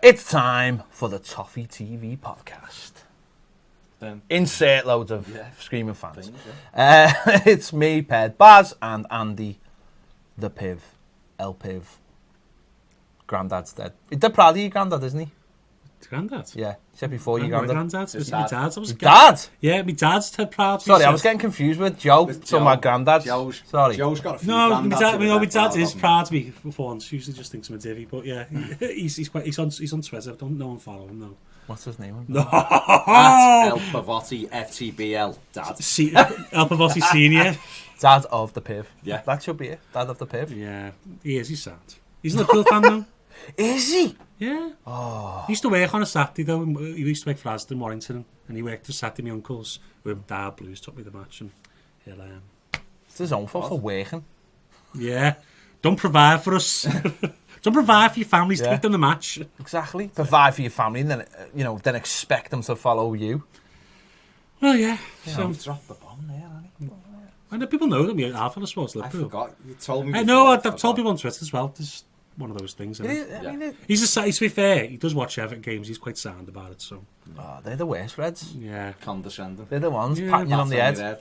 It's time for the Toffee TV podcast. Insert loads of screaming fans. It's me, Ped, Baz, and Andy, the Piv, El Piv. Granddad's dead. They're proud of your granddad, isn't he? Granddad? Yeah, he said before your granddad. My granddad? Was my dad's? Your dad? Yeah, my dad's proud. Sorry, I was getting confused with Joe. So my granddad. Sorry. Joe's got a few granddads. My dad is proud of me for once. Usually just thinks I'm a divvy, but yeah, he's on Twitter. Don't know and follow him though. What's his name? No. At El Pavotti FTBL, Dad. El Pavotti Senior. Dad of the Piv. Yeah. That should be it. Dad of the Piv. Yeah, he is. He's sad. He's a Liverpool fan though. Is he? Yeah. Oh. He used to work on a Saturday though. He used to work for Aston Warrington, and he worked for Saturday. My uncles with Dad Blues took me the match, and here I am. It's his own fault for working. Yeah. Don't provide for us. Don't provide for your families to get them the match. Exactly. Provide for your family, and then then expect them to follow you. Well, yeah. So dropped the bomb there, hasn't he? And people know that we are for the sports Liverpool. I forgot. You told me. I know. I've told people on Twitter as well. There's one of those things. He's to be fair, he does watch Everton games. He's quite sound about it. So. Oh, they're the worst Reds. Yeah. Condescending. They're the ones patting you on the head.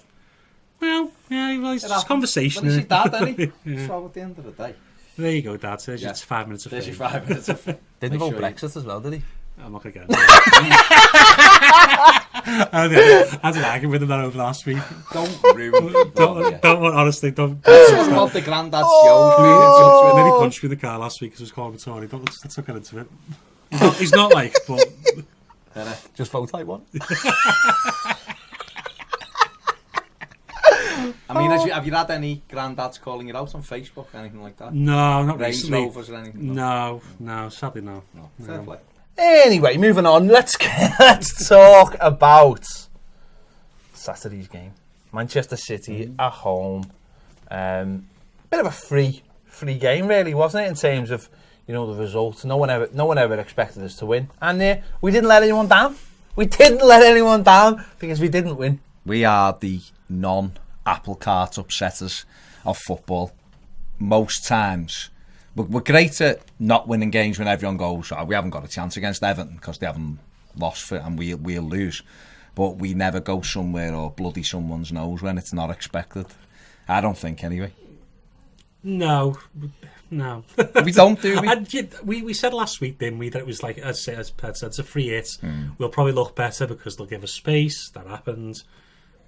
Well, yeah. Well, it's just conversation. But he's your dad, isn't he? So at the end of the day. There you go, Dad. There's your 5 minutes of fame. There's your 5 minutes of fame. Didn't vote Brexit as well, did he? I'm not going to get into I did argue with him that over last week. Don't ruin it. Honestly, don't. That's about the granddad show. And then he punched me in the car last week because I was calling Tony. Let's not get into it. He's not like, but... Just vote like one. I mean, have you had any granddads calling you out on Facebook, anything like that? No, not Range recently. Rovers or anything? No, sadly no. Fair play. Anyway, moving on. Let's talk about Saturday's game. Manchester City at home. Bit of a free game, really, wasn't it? In terms of the results. No one ever expected us to win, and we didn't let anyone down. We didn't let anyone down because we didn't win. We are the non-apple cart upsetters of football. Most times, we're great at not winning games when everyone goes, we haven't got a chance against Everton because they haven't lost for it and we'll lose. But we never go somewhere or bloody someone's nose when it's not expected. I don't think, anyway. No. We don't, do we? We said last week, didn't we, that it was like, as Pet said, it's a free hit. We'll probably look better because they'll give us space. That happened.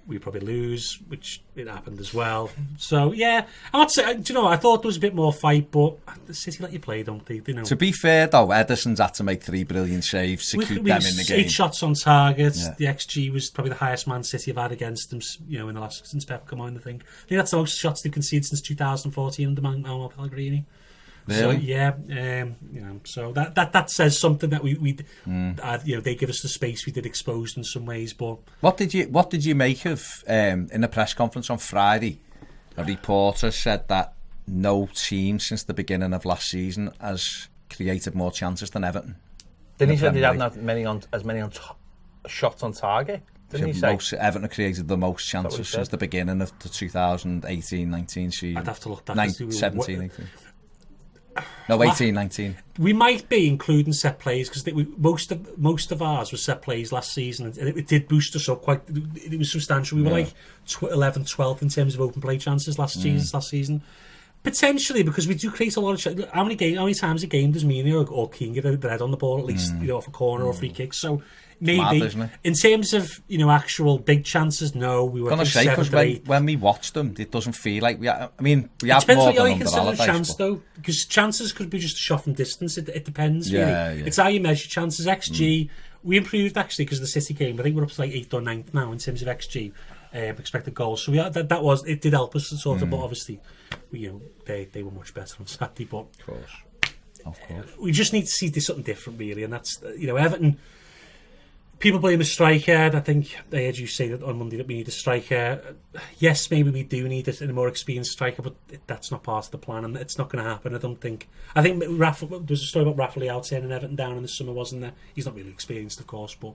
We probably lose, which it happened as well. So, yeah. I thought there was a bit more fight, but the City let you play, don't they? To be fair, though, Ederson's had to make 3 brilliant saves to keep them in the game. 8 shots on target. Yeah. The XG was probably the highest Man City have had against them, in the last, since Pep come on, I think. I think that's the most shots they've conceded since 2014 under Manuel Pellegrini. Really? So, yeah, so that says something that they give us the space. We did exposed in some ways, but what did you make of in the press conference on Friday? A reporter said that no team since the beginning of last season has created more chances than Everton. Didn't he say they haven't had as many shots on target? Didn't he say Everton created the most chances since the beginning of the 2018-19 season? I'd have to look that. 17-18. No, 18-19. We might be including set plays because most of ours were set plays last season, and it did boost us up quite. It was substantial. We were like 11th, 12th in terms of open play chances last season. Potentially because we do create a lot of. How many times a game does Mina or King get a head on the ball at least? Off a corner or free kick. So maybe mad, in terms of actual big chances, no, we were. Gonna say because when we watch them, it doesn't feel like we. We have more than you consider a chance though, because chances could be just a shot from distance. It depends. Really. Yeah. It's how you measure chances. XG. We improved actually because of the City game. I think we're up to like 8th or 9th now in terms of XG, expected goals. So it did help us sort of, but obviously, they were much better on Saturday. But of course, we just need to see something different, really, and that's Everton. People blame a striker. I think I heard you say that on Monday that we need a striker. Yes, maybe we do need a more experienced striker, but that's not part of the plan, and it's not going to happen. I don't think. I think there was a story about Rafa Leao turning Everton down in the summer, wasn't there? He's not really experienced, of course, but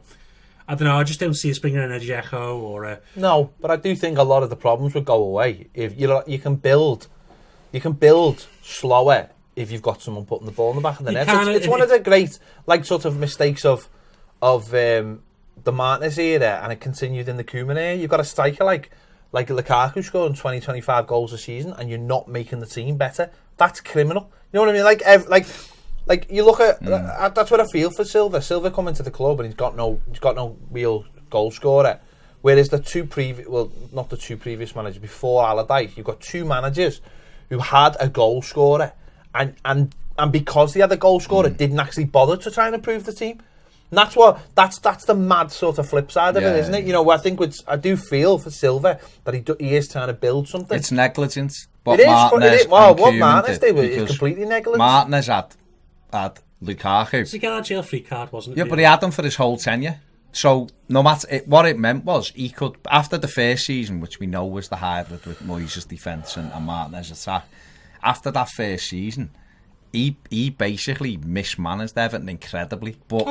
I don't know. I just don't see us bringing in a Dzeko or a... No, but I do think a lot of the problems would go away if you can build slower if you've got someone putting the ball in the back of the You net. can't- It's one of the great, like, sort of mistakes of the Martinez era, and it continued in the Koeman era. You've got a striker like Lukaku scoring 20, 25 goals a season, and you're not making the team better. That's criminal. You know what I mean? Like you look at that's what I feel for Silva. Silva coming to the club and he's got no real goal scorer. Whereas the not the two previous managers before Allardyce, you've got two managers who had a goal scorer, and because they had a goal scorer, didn't actually bother to try and improve the team. And that's the mad sort of flip side of it, isn't it? You know, I do feel for Silva that he is trying to build something. It's negligent. It is. Well, what Martinez did was completely negligent. Martinez had Lukaku. It's a guard jail-free card, wasn't it? Yeah, but he had him for his whole tenure. So no matter what it meant was he could, after the first season, which we know was the hybrid with Moyes' defence and Martinez' attack, after that first season, he basically mismanaged Everton incredibly. But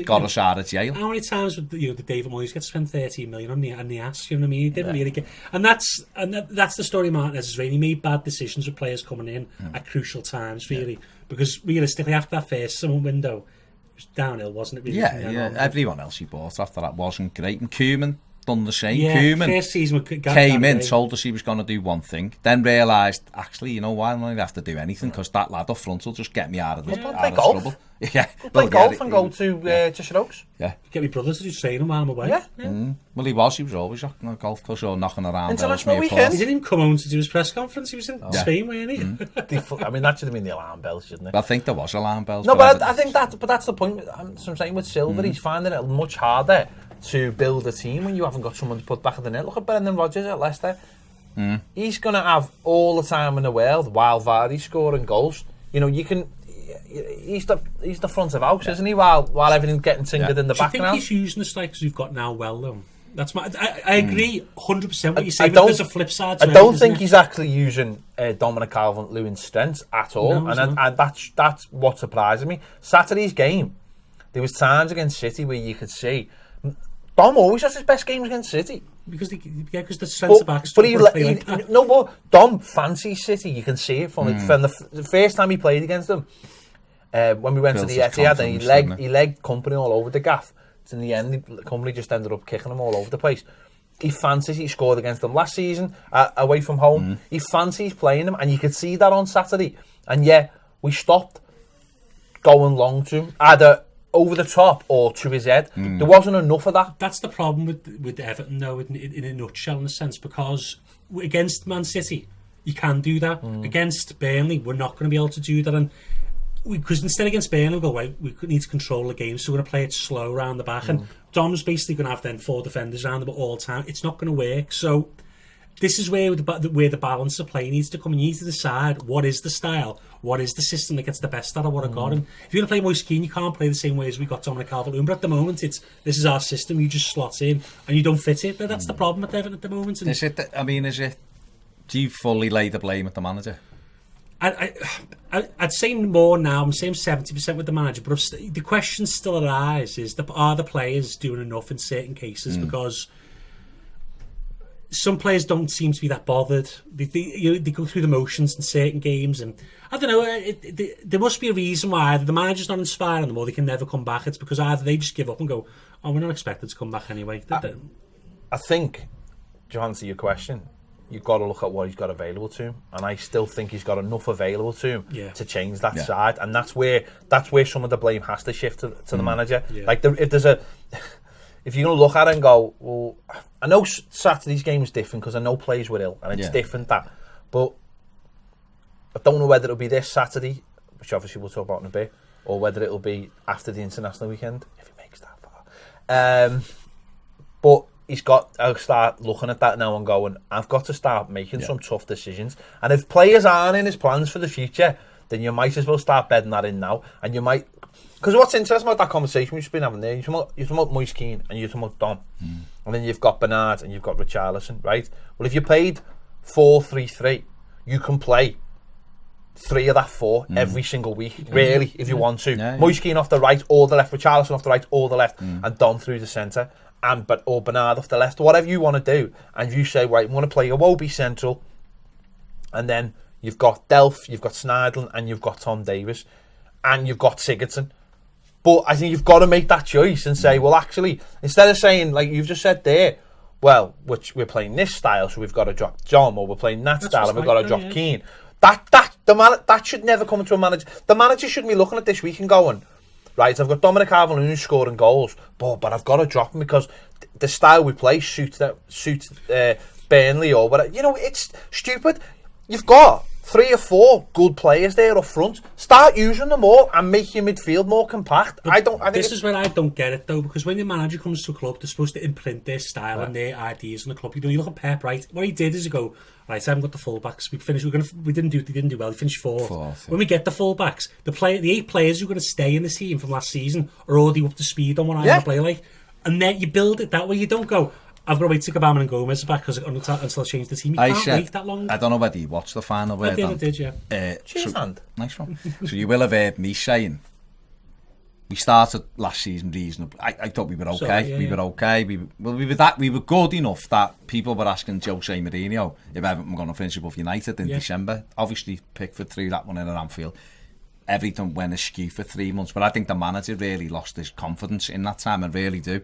got us out of jail. How many times would the David Moyes get spent 13 million on the ass? You know what I mean? He didn't really get, and that's the story. Martinez's reign. He made bad decisions with players coming in at crucial times, really, because realistically, after that first summer window, it was downhill, wasn't it? Really, Everyone else he bought after that wasn't great, and Koeman done the same. Yeah, Koeman first season came in, told us he was going to do one thing, then realised, actually, you know why, I don't have to do anything, because that lad up front will just get me out of trouble. Yeah, play golf and go to Cheshire Oaks. Yeah, get my brother to do training while I'm away. Yeah. Well, he was always on a golf course or knocking around. International weekend. He didn't even come home to do his press conference. He was in Spain, wasn't he? I mean, that should have been the alarm bells, shouldn't it? I think there was alarm bells. No, but I think that's the point. I'm saying with Silva, he's finding it much harder to build a team when you haven't got someone to put back of the net. Look at Brendan Rodgers at Leicester. He's going to have all the time in the world while Vardy's scoring goals. You know, you can. He's the front of house, isn't he? While everything's getting tinkered in the background. Do you think he's using the strikers we've got now well, though? That's I agree 100% what you say, but there's a flip side to it. I don't think he's actually using Dominic Calvert-Lewin's strengths at all, and that's what surprises me. Saturday's game, there was times against City where you could see Dom always has his best games against City. Because the centre backs. But Dom fancies City. You can see it from the first time he played against them. When we went to the Etihad, and he legged Company all over the gaff. In the end, the Company just ended up kicking him all over the place. He fancies he scored against them last season away from home. He fancies playing them, and you could see that on Saturday. And we stopped going long to him, either over the top or to his head. There wasn't enough of that. That's the problem with Everton, though, in a nutshell, in a sense, because against Man City, you can do that. Against Burnley, we're not going to be able to do that. And because instead against Burnley, we go, wait, we need to control the game, so we're going to play it slow around the back. And Dom's basically going to have then 4 defenders around them all the time. It's not going to work. So this is where the balance of play needs to come. You need to decide what is the style, what is the system that gets the best out of what I've got. And if you're going to play Moise Keane, you can't play the same way as we got Dominic Calvert-Lewin. But at the moment, this is our system. You just slot in and you don't fit it. That's the problem with Everton at the moment. And do you fully lay the blame at the manager? I'd say more now. I'm saying 70% with the manager, but the question still arises: are the players doing enough in certain cases? Because some players don't seem to be that bothered. They go through the motions in certain games, and I don't know. There must be a reason why either the manager's not inspiring them or they can never come back. It's because either they just give up and go, "Oh, we're not expected to come back anyway." I think, to answer your question, you've got to look at what he's got available to him, and I still think he's got enough available to him to change that side, and that's where some of the blame has to shift to the manager. Like if you're going to look at it and go, well, I know Saturday's game is different because I know players were ill, and it's different but I don't know whether it'll be this Saturday, which obviously we'll talk about in a bit, or whether it'll be after the international weekend if he makes that far. But he's got to start looking at that now and going, I've got to start making some tough decisions. And if players aren't in his plans for the future, then you might as well start bedding that in now. And you might... Because what's interesting about that conversation we've been having there, you're talking about Moise Keane and you're talking about Dom. And then you've got Bernard and you've got Richarlison, right? Well, if you played 4-3-3, you can play 3 of that 4 every single week, really, if you want to. Moise Keane off the right or the left, Richarlison off the right or the left, and Dom through the centre. Or Bernard off the left, whatever you want to do, and you say, right, I'm going to play Iwobi central, and then You've got Delph, you've got Sneijderlin, and you've got Tom Davies, and you've got Sigurdsson. But I think you've got to make that choice and say, well, actually, instead of saying, like you've just said there, well, we're playing this style, so we've got to drop John, or we're playing that style, and we've got to drop Keane. That should never come to a manager. The manager shouldn't be looking at this week and going, right, I've got Dominic Calvert-Lewin scoring goals, but I've got to drop him because the style we play suits Burnley or whatever. You know, it's stupid. You've got 3 or 4 good players there up front. Start using them more and make your midfield more compact. This is where I don't get it though, because when your manager comes to a club, they're supposed to imprint their style and their ideas on the club. You look at Pep, right? What he did is he go, right, I haven't got the fullbacks. They didn't do well. He finished fourth. When we get the fullbacks, the 8 players who are going to stay in the team from last season are already up to speed on what I want to play like. And then you build it that way. You don't go, I've got to wait to Gabam and Gomez back until I change the team. You can't wait that long. I don't know whether you watched the final. I did, yeah. Cheers, hand. Nice one. So you will have heard me saying, we started last season reasonably. I thought we were okay. We were okay. We were good enough that people were asking Jose Mourinho if Everton were going to finish above United in December. Obviously, Pickford threw that one in at Anfield. Everything went askew for 3 months, but I think the manager really lost his confidence in that time. I really do.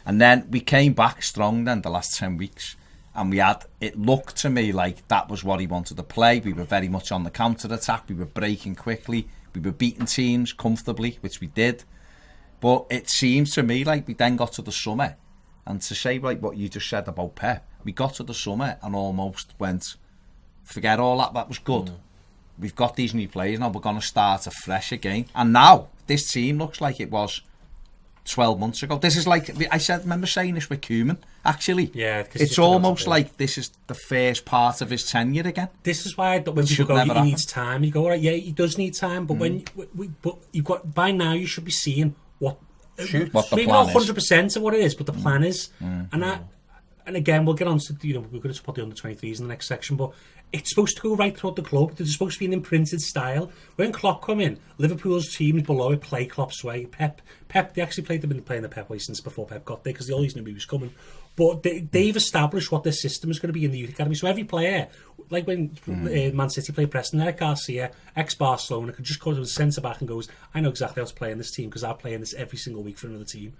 And then we came back strong then the last 10 weeks, and it looked to me like that was what he wanted to play. We were very much on the counter-attack. We were breaking quickly. We were beating teams comfortably, which we did. But it seems to me like we then got to the summer, and to say like what you just said about Pep, we got to the summer and almost went, forget all that was good. We've got these new players now, we're going to start afresh again. And now, this team looks like it was 12 months ago. This is like, remember saying this with Koeman, actually. Yeah. It's almost like this is the first part of his tenure again. This is why when people go, he needs time, you go, all right, yeah, he does need time, but but you've got, by now you should be seeing what the maybe plan not 100% of what it is, but the plan is. And again, we'll get on to, we're going to put the under-23s in the next section, but it's supposed to go right throughout the club. There's supposed to be an imprinted style. When Klopp come in, Liverpool's teams below it play Klopp's way. Pep, they actually they've been playing the Pep way since before Pep got there, because they always knew he was coming. But they've established what their system is going to be in the youth academy. So every player, like when Man City played Preston, Eric Garcia, ex-Barcelona, could just go to the centre-back and goes, I know exactly how to play in this team because I play in this every single week for another team.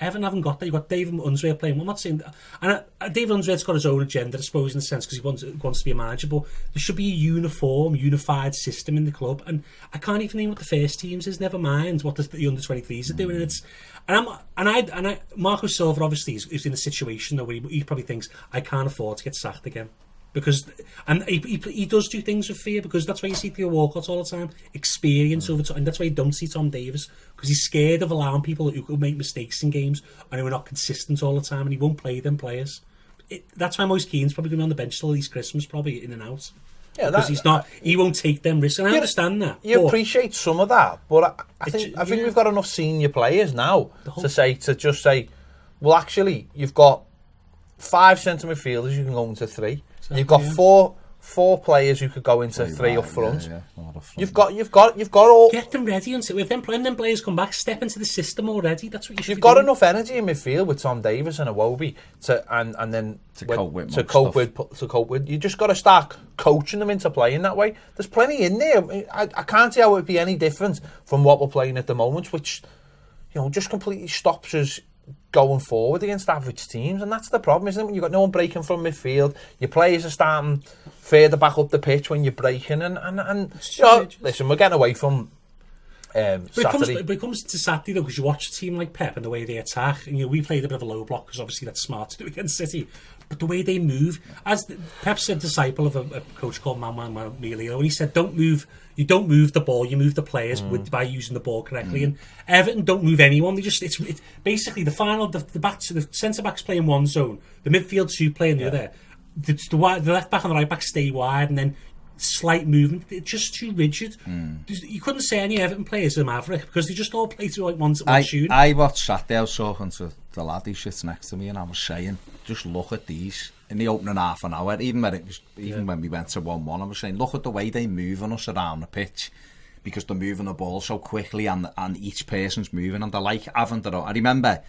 Everton haven't got that. You've got David Unsworth playing. Well, I'm not saying that. And David Unsworth's got his own agenda, I suppose, in a sense, because he wants to be a manager. But there should be a unified system in the club. And I can't even name what the first teams is, never mind what the under-23s are doing. And Marco Silva obviously is in a situation though where he probably thinks, I can't afford to get sacked again, because he does do things with fear, because that's why you see Theo Walcott all the time, experience over time, and that's why you don't see Tom Davies, because he's scared of allowing people who could make mistakes in games and who are not consistent all the time, and he won't play them players. That's why Moise Keane's probably going to be on the bench till at least Christmas, probably in and out. Yeah, because he won't take them risks, and I understand that. You appreciate some of that, but I think we've got enough senior players now to just say, well, actually, you've got 5 centre midfielders, you can go into 3. Exactly, you've got four players who could go into 3 up front. You've got all. Get them ready until if them players come back, step into the system already. That's what you should. You've got enough energy in midfield with Tom Davies and Iwobi to cope with. You just got to start coaching them into playing that way. There's plenty in there. I can't see how it would be any different from what we're playing at the moment, which just completely stops us going forward against average teams, and that's the problem, isn't it? When you've got no one breaking from midfield, your players are starting further back up the pitch when you're breaking, and listen, we're getting away from Saturday. But it comes to Saturday though, because you watch a team like Pep and the way they attack, and we played a bit of a low block because obviously that's smart to do against City. But the way they move, as Pep's a disciple of a coach called Manuel Milio, and he said, you don't move the ball, you move the players by using the ball correctly. And Everton don't move anyone. It's basically the centre backs play in one zone, the midfield 2 play in the other. The left back and the right back stay wide, and then slight movement. It's just too rigid. You couldn't say any Everton players are Maverick because they just all play to like one tune. I watched Saturday. I was talking to the lad who sits next to me, and I was saying, just look at these in the opening half an hour. Even when we went to 1-1, I was saying, look at the way they move on us around the pitch, because they're moving the ball so quickly, and each person's moving, and they're like having their own. I remember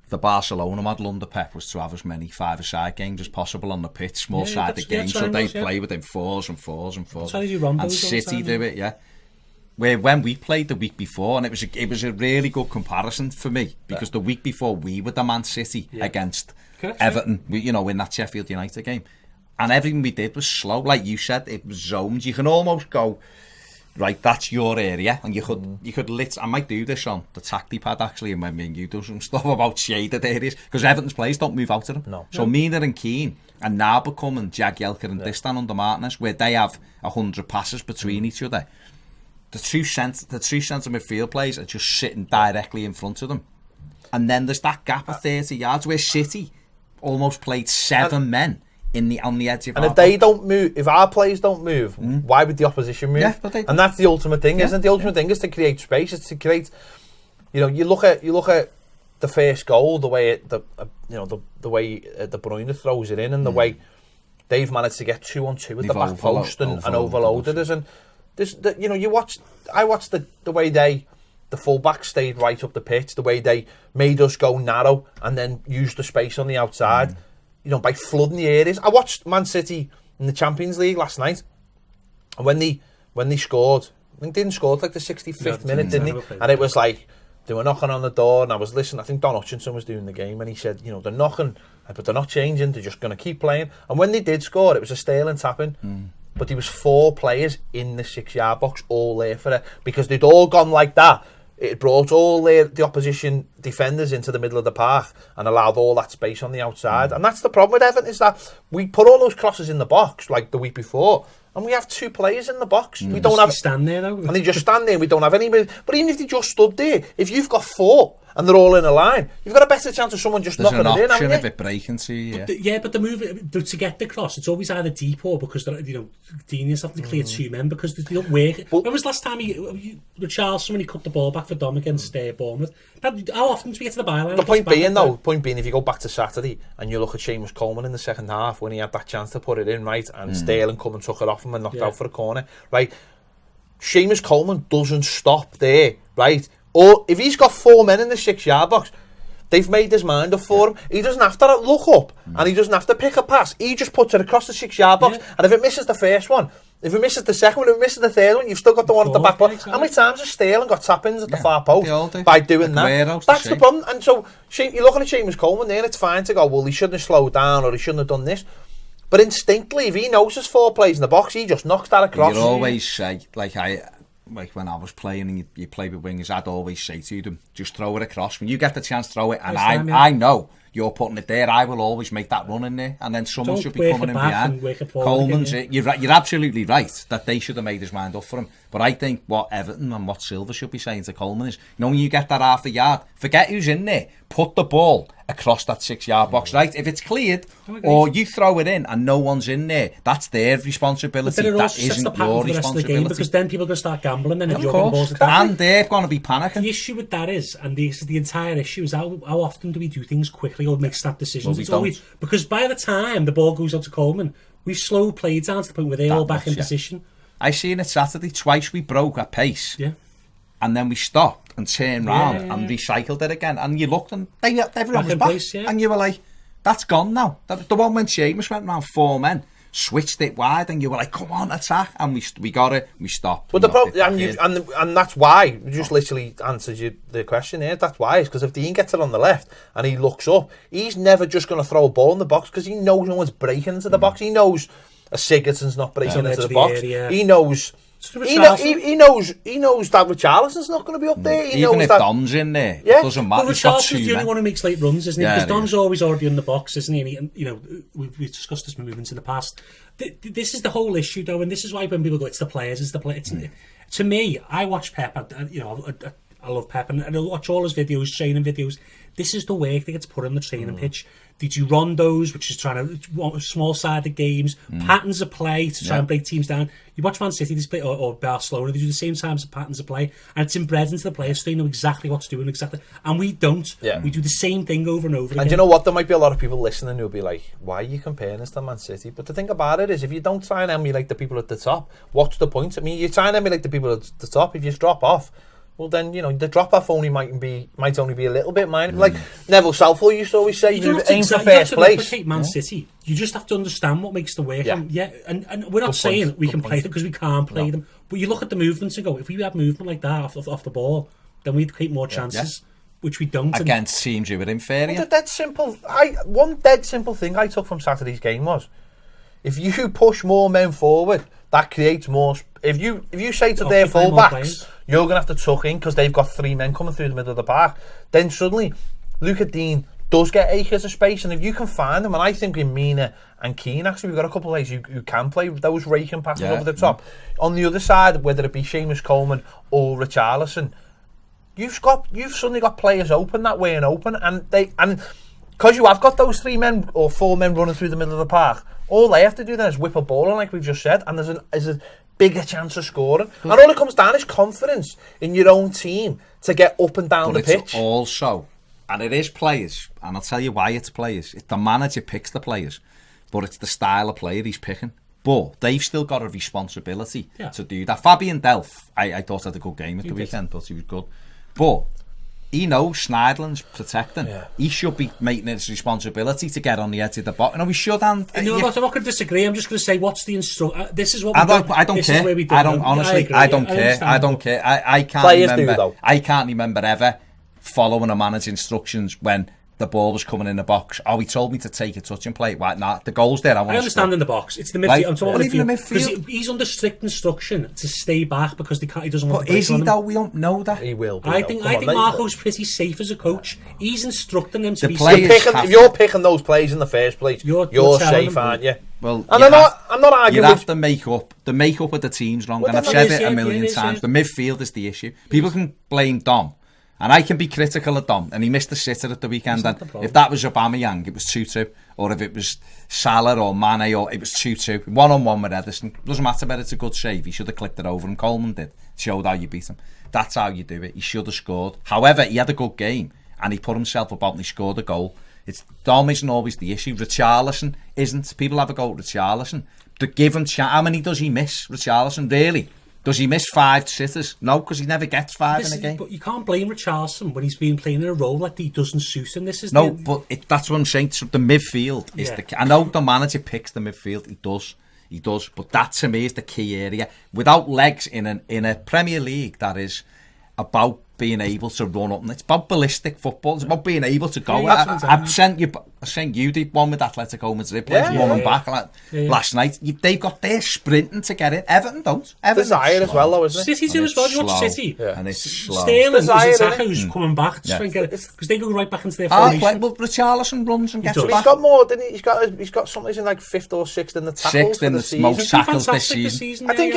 the Barcelona model under Pep was to have as many five-a-side games as possible on the pitch, small-sided games, so they play within fours and fours and fours. And City do it, yeah. Where when we played the week before, and it was a really good comparison for me, because the week before we were the Man City against Everton, in that Sheffield United game, and everything we did was slow, like you said. It was zones. You can almost go, right, that's your area, and you could I might do this on the tacti pad actually, and when me and you do some stuff about shaded areas, because Everton's players don't move out of them. No. So Mina and Keane and now becoming Jagielka and Distan under Martinez, where they have 100 passes between each other. The two centre midfield players are just sitting directly in front of them, and then there's that gap of 30 yards where City almost played 7 men on the edge of and if they don't move, if our players don't move, why would the opposition move? And that's the ultimate thing, isn't it? The ultimate thing is to create space. It's to create, you look at the first goal, the way the way De Bruyne throws it in, and the way they've managed to get 2-on-2 at the back post and overloaded us. And I watched the way the fullback stayed right up the pitch, the way they made us go narrow and then used the space on the outside. By flooding the areas. I watched Man City in the Champions League last night, and when they scored, I think they didn't score like the 65th minute, didn't they? And it was like they were knocking on the door, and I was listening. I think Don Hutchinson was doing the game, and he said, they're knocking, but they're not changing. They're just going to keep playing. And when they did score, it was a Sterling tap-in. But there was 4 players in the 6-yard box, all there for it, because they'd all gone like that. It brought all the opposition defenders into the middle of the park and allowed all that space on the outside. And that's the problem with Everton, is that we put all those crosses in the box like the week before, and we have 2 players in the box. We don't have stand there though, and they just stand there. We don't have any. But even if they just stood there, if you've got 4 and they're all in a line, you've got a better chance of someone just knocking it in. There's an option of it breaking to you. But the move to get the cross, it's always either deep or because Dini's have to clear 2 men because they don't work. When was last time Richarlison, when he cut the ball back for Dom against Bournemouth? How often do we get to the byline? The point being, if you go back to Saturday and you look at Seamus Coleman in the second half when he had that chance to put it in, right, and Sterling come and took it off him and knocked out for a corner, right? Seamus Coleman doesn't stop there, right? Or if he's got 4 men in the 6-yard box, they've made his mind up for him. He doesn't have to look up and he doesn't have to pick a pass. He just puts it across the 6-yard box, and if it misses the first one, if it misses the second one, if it misses the third one, you've still got the one at the back post. How many times has Sterling got tap-ins at the far post by doing that? That's the problem. And so you're looking at Seamus Coleman there, and it's fine to go, well, he shouldn't have slowed down or he shouldn't have done this. But instinctively, if he knows there's 4 players in the box, he just knocks that across. You always say, like when I was playing and you play with wingers, I'd always say to them, just throw it across. When you get the chance, throw it. And I know you're putting it there. I will always make that run in there. And then someone should be coming in behind. Coleman's it. You're absolutely right that they should have made his mind up for him. But I think what Everton and what Silva should be saying to Coleman is, when you get that half a yard, forget who's in there. Put the ball across that 6-yard box, right? If it's cleared, or you throw it in and no one's in there, that's their responsibility. That isn't your responsibility. Because then people are going to start gambling. Then if you're balls and they're going to be panicking. The issue with that is, and this is the entire issue, is how often do we do things quickly or make snap decisions? Well, it's always, because by the time the ball goes out to Coleman, we've slowed play down to the point where they're all back in position. I seen it Saturday, twice we broke at pace. Yeah. And then we stopped and turned round and recycled it again. And you looked and everyone was back. Place, and you were like, that's gone now. The one when Seamus went round 4 men, switched it wide, and you were like, come on, attack. And we got it, we stopped. But the problem, and that's why, we just literally answered you the question here, that's why, is because if Dean gets it on the left and he looks up, he's never just going to throw a ball in the box because he knows no one's breaking into the box. He knows a Sigurdsson's not breaking into the box. He knows... He knows that Richarlison's not going to be up there. Even if Dom's in there, it doesn't matter. But Richarlison's the only one who makes late runs, isn't he? Because Dom's always already in the box, isn't he? And we've discussed this movements in the past. This is the whole issue, though, and this is why when people go, it's the players, it's the players. To me, I watch Pep. I love Pep, and I watch all his videos, training videos. This is the work that gets put on the training pitch. They do rondos, which is trying to small-sided games, patterns of play to try and break teams down. You watch Man City display or Barcelona, they do the same types of patterns of play, and it's inbred into the players, so they know exactly what to do and we don't. Yeah. We do the same thing over and over again. And you know what? There might be a lot of people listening who'll be like, "Why are you comparing this to Man City?" But the thing about it is, if you don't try and emulate the people at the top, what's the point? I mean, you're trying to emulate the people at the top. If you drop off, well then, you know, the drop-off might only be a little bit minor. Like Neville Southall used to always say, You don't have aim to, for first place. replicate Man City. You just have to understand what makes the work. Yeah. And we're not saying we can play them because we can't play them. But you look at the movements and go, if we had movement like that off the ball, then we'd create more chances, which we don't. Against teams who were inferior. One dead simple thing I took from Saturday's game was, if you push more men forward, that creates more. If you say to their fullbacks, you're going to have to tuck in because they've got 3 men coming through the middle of the park, then suddenly Luca Dean does get acres of space, and if you can find them, and I think in Mina and Keane, actually, we've got a couple of players who can play those raking passes over the top. On the other side, whether it be Seamus Coleman or Richarlison, you've suddenly got players open that way and because you have got those 3 men or 4 men running through the middle of the park, all they have to do then is whip a ball in, like we've just said, and there's a bigger chance of scoring. And all it comes down is confidence in your own team to get up and down the pitch. Also, and it is players, and I'll tell you why it's players. The manager picks the players, but it's the style of player he's picking. But they've still got a responsibility to do that. Fabian Delph, I thought had a good game at the weekend, but he was good. But he knows Schneiderlin's protecting. He should be making it his responsibility to get on the edge of the box. No, we should. And I'm not going to disagree. I'm just going to say, what's the this is what I don't care. I don't care. I can't Players remember. Do, though. I can't remember ever following a manager's instructions when the ball was coming in the box. Oh, he told me to take a touch and play it. Right, nah, the goal's there. I understand in the box. It's the midfield. Like, I'm talking about even the midfield. midfield. He's under strict instruction to stay back because he doesn't want But to break is he on though? We don't know that. He will be. I think Marco's pretty safe as a coach. He's instructing them to be players safe. If you're picking those plays in the first place, you're safe, aren't you? Well, and I'm not arguing. You have to make up of the team's wrong, and I've said it a million times. The midfield is the issue. People can blame Dom, and I can be critical of Dom, and he missed the sitter at the weekend. And if that was Aubameyang, it was 2-2, or if it was Salah or Mane, or it was 2-2, 1-on-1 with Ederson. Doesn't matter whether it's a good save. He should have clicked it over, and Coleman did. Showed how you beat him. That's how you do it. He should have scored. However, he had a good game, and he put himself about and he scored a goal. Dom isn't always the issue. Richarlison isn't. People have a go at Richarlison. To give him how many does he miss, Richarlison? Really? Does he miss 5 sitters? No, because he never gets 5 in a game. But you can't blame Richarlison when he's been playing in a role like he doesn't suit him. That's what I'm saying. So the midfield is the key. I know the manager picks the midfield. He does. But that to me is the key area. Without legs in a Premier League, that is about being able to run up, and it's about ballistic football. It's about being able to go. I sent you did one with Atletico Madrid players running back last night. They've got their sprinting to get it. Everton don't. Desire as well, though, isn't it? City do as well. You watch City, and it's slow. Sterling is attacker who's coming back because they go right back into their formation. Well, Richarlison runs and gets back. He's got more, didn't he? He's got something in like 5th or 6th in the tackles. 6th in the most tackles this season. I think.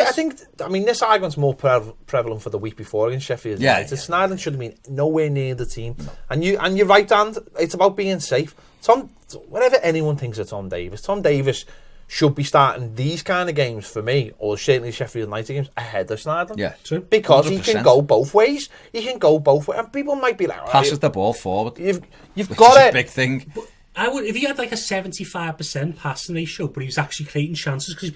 I mean, this argument's more prevalent for the week before against Sheffield United. Snyderland should have been nowhere near the team, and you're right, Dan. It's about being safe. Whenever anyone thinks of Tom Davis should be starting these kind of games for me, or certainly Sheffield United games, ahead of Snyder. Yeah, true. Because 100%. He can go both ways. And people might be like, passes the ball forward. You've got it. A big thing. But I would, if he had like a 75% passing ratio, but he was actually creating chances because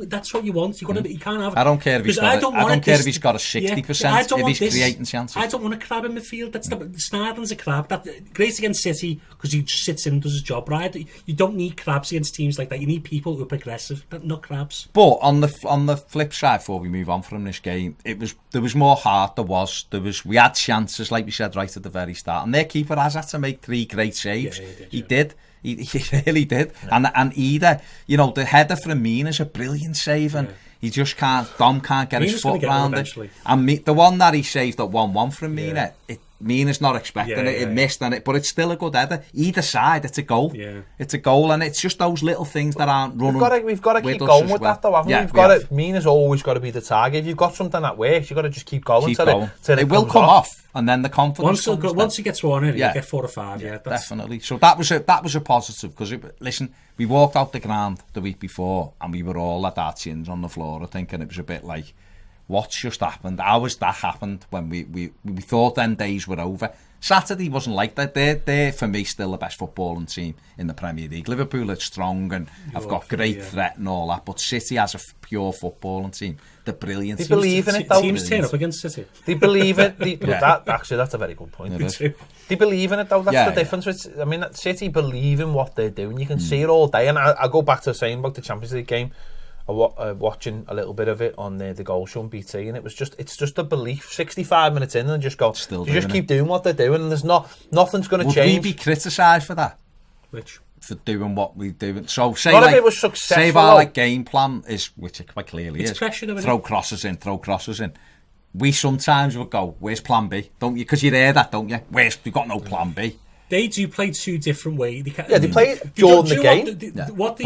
that's what you want. You can't have. I don't care if he's got. I don't care if he's got a 60%. If he's creating chances, I don't want a crab in midfield. Snyderland's a crab. Great against City because he just sits in and does his job right. You don't need crabs against teams like that. You need people who are progressive, not crabs. But on the flip side, before we move on from this game, there was more heart. We had chances, like we said right at the very start, and their keeper has had to make 3 great saves. He did. He really did. Yeah. And either, the header from Mina is a brilliant save, and he just Dom can't get his foot round it. And the one that he saved at 1-1 from Mina, Mina's not expecting it missed, but it's still a good header. Either side, it's a goal. Yeah. It's a goal, and it's just those little things that aren't running. We've got to keep going with that, though, haven't we? Mina's always got to be the target. If you've got something that works, you've got to just keep going. It will come off. And then the confidence once he gets one in, you get 4 or 5. Yeah, definitely. So that was a positive because we walked out the ground the week before and we were all at our chins on the floor. I think, and it was a bit like, what's just happened? How has that happened when we thought then days were over? Saturday wasn't like that. They're for me still the best footballing team in the Premier League. Liverpool are strong and have got great threat and all that, but City as a pure footballing team, they're brilliant. They believe in it though. Teams turn up against City. They believe it. Actually, that's a very good point. They believe in it though. That's the difference. I mean, City believe in what they're doing. You can see it all day. And I go back to saying about the Champions League game. Watching a little bit of it on the goal show on BT, and it's just a belief. 65 minutes in, and just go. You just keep doing what they're doing, and there's nothing's going to change. Would we be criticised for that? Which? For doing what we do. So say Not if it was successful. Say our game plan is, which it quite clearly is, pressure, throw crosses in. We sometimes would go, where's plan B? Don't you? Because you hear that, don't you? We've got no plan B. They do play two different ways. They play during the game. What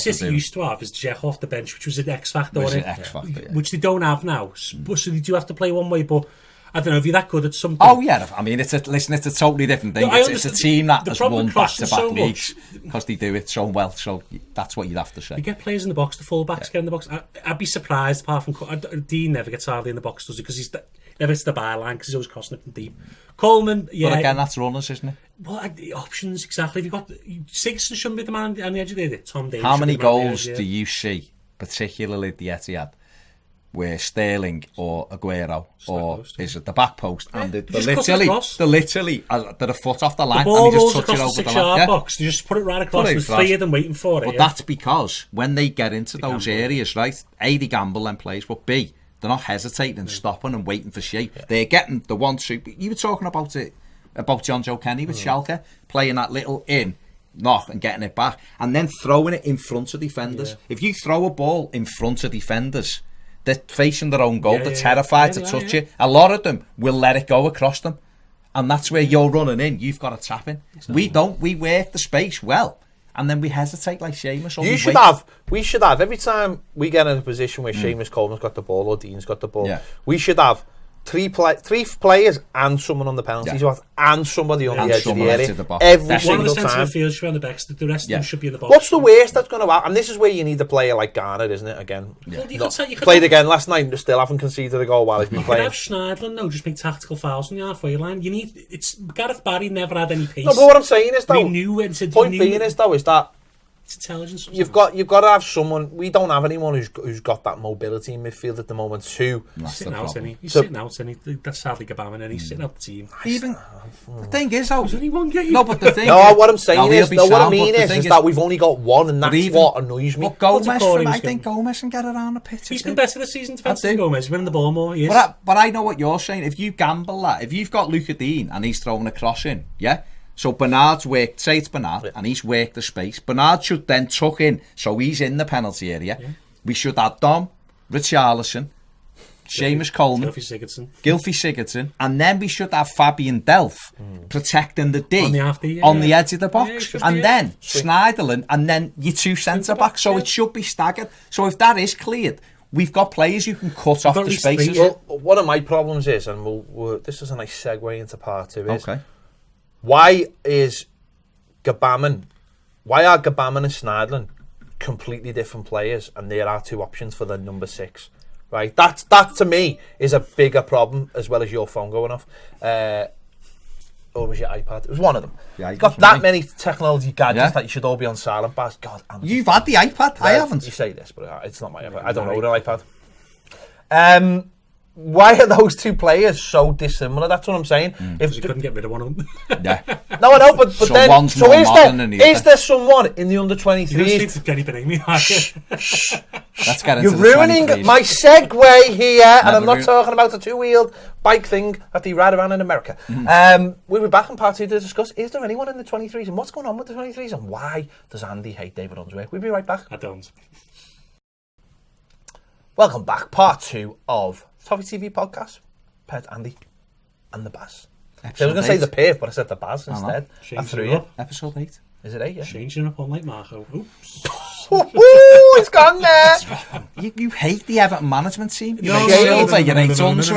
City used to have is Dzeko off the bench, which was an X factor, which they don't have now. So they do have to play one way, but I don't know if you're that good at something. Oh yeah, I mean it's a totally different thing. It's a team that has won back-to-back leagues because they do it so well. So that's what you'd have to say. You get players in the box, the full-backs get in the box. I'd be surprised apart from Dean never gets hardly in the box, does he? Because he's never hits the byline because he's always crossing it from deep. Coleman, yeah. But again, that's runners, isn't it? Well, the options, exactly. If you've got Sigurdsson shouldn't be the man on the edge of the Tom Davies. How many goals do you see, particularly at the Etihad, where Sterling or Aguero or is it the back post and they're literally they're a foot off the line the ball and they just touch touch it over the the line. box. They just put it right across with three of them waiting for it. But that's because when they get into those areas, right? A, they gamble then plays, but B, they're not hesitating, stopping and waiting for shape. Yeah. They're getting the 1-2. You were talking about it about John Joe Kenny with Schalke playing that little knock and getting it back and then throwing it in front of defenders. Yeah. If you throw a ball in front of defenders, they're facing their own goal. They're terrified to touch it. A lot of them will let it go across them, and that's where you're running in. You've got to tap in. Exactly. We don't. We work the space well, and then we hesitate like Seamus. We should have every time we get in a position where Seamus Coleman's got the ball or Dean's got the ball. Yeah. We should have three players and someone on the penalty spot and somebody on the edge of the area every single time. One of the field should be on the back, the rest of them should be in the box. What's the worst that's going to happen? And this is where you need a player like Garner, isn't it? Again, played again last night, still haven't conceded a goal while he's been playing. You could have Schneidlin now, just make tactical fouls on the halfway line. Gareth Barry never had any pace. No, but what I'm saying is though, point being is that it's intelligence. You've got to have someone. We don't have anyone who's got that mobility in midfield at the moment. He's sitting out, and that's sadly Gabam, and he's sitting out the team. Even the thing is, there's only one game. No, but the thing. No, what I'm saying is, what I mean is that we've only got one, and that's what annoys me. But Gomez, I think Gomez can get around the pitch. He's been better this season defensively. Gomez, he's winning the ball more. But I know what you're saying. If you gamble that, if you've got Luca Dean and he's throwing a cross in, so Bernard's worked, say it's Bernard, and he's worked the space. Bernard should then tuck in, so he's in the penalty area. Yeah. We should have Dom, Richarlison, Seamus Coleman, Gylfi Sigurdsson, and then we should have Fabian Delph protecting the D on the edge of the box. And then Schneiderlin, and then your two centre-backs. So it should be staggered. So if that is cleared, we've got players who can cut off the spaces. Well, one of my problems is, and this is a nice segue into part two, is... Why are Gabam and Schneidlin completely different players, and there are two options for the number 6? Right, that to me is a bigger problem, as well as your phone going off. Or was your iPad? It was one of them. You've got that many technology gadgets that you should all be on silent bars. God, you've had the iPad. I haven't. You say this, but it's not my iPad. I don't own an iPad. Why are those two players so dissimilar? That's what I'm saying. If you couldn't get rid of one of them. No, I know, but then so is there someone in the under-23s? Let's get into You're ruining my segue here, and I'm not talking about the two-wheeled bike thing that they ride around in America. We'll be back in part 2 to discuss, is there anyone in the 23s and what's going on with the 23s and why does Andy hate David Unsworth? We'll be right back. I don't. Welcome back, part 2 of Toffee TV podcast. Pet Andy and the Baz. I was going to say the Piv, but I said the Baz instead. I threw you. Episode 8. Is it 8? Yeah. Changing up on like Marco. Oops. It's gone there. You hate the Everton management team. You hate Silva, you hate Unsworth,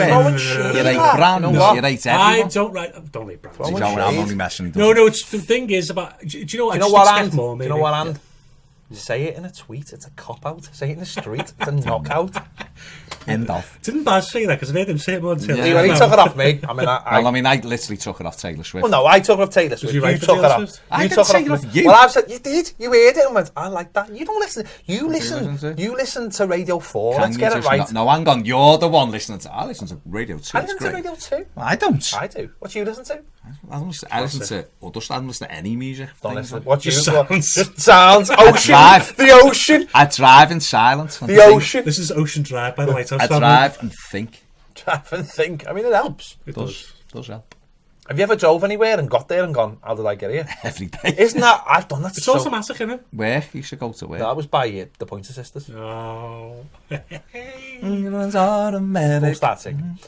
you hate Brand, you hate everyone. I don't hate Brand. I'm only messing. No, the thing is about... Do you know what? Do you know what, And? Say it in a tweet. It's a cop-out. Say it in the street. It's a knockout. End of. Didn't Baz say that? Because I've heard him say it more than Yeah. He took it off me. I mean, I literally took it off Taylor Swift. Well, no, I took it off Taylor Swift. you You write for took it Taylor off. Swift? I You didn't took it take it off off me. you. Well, I've said, you did. You heard it and went, I like that. You don't listen. You listen listen. to? You listen to Radio 4. Can Let's you get it just right. not- No, hang on. You're the one listening to. I listen to Radio 2. I It's listen to great. Radio 2. I don't. I do. What do you listen to? I listen to. Or just I don't listen to any music. Don't things listen. on. What do you Just what- sounds. Just sounds. Ocean. drive. The ocean. I drive in silence. and The think. ocean. This is Ocean Drive, by the way. I drive and think. Drive and think. I mean, it helps. It Does help. Have you ever drove anywhere and got there and gone, how did I get here? Every day. Isn't that? I've done that. It's so, automatic, isn't it? Where you should go to where? That was by the Pointer Sisters. Oh. It's automatic. We'll start singing.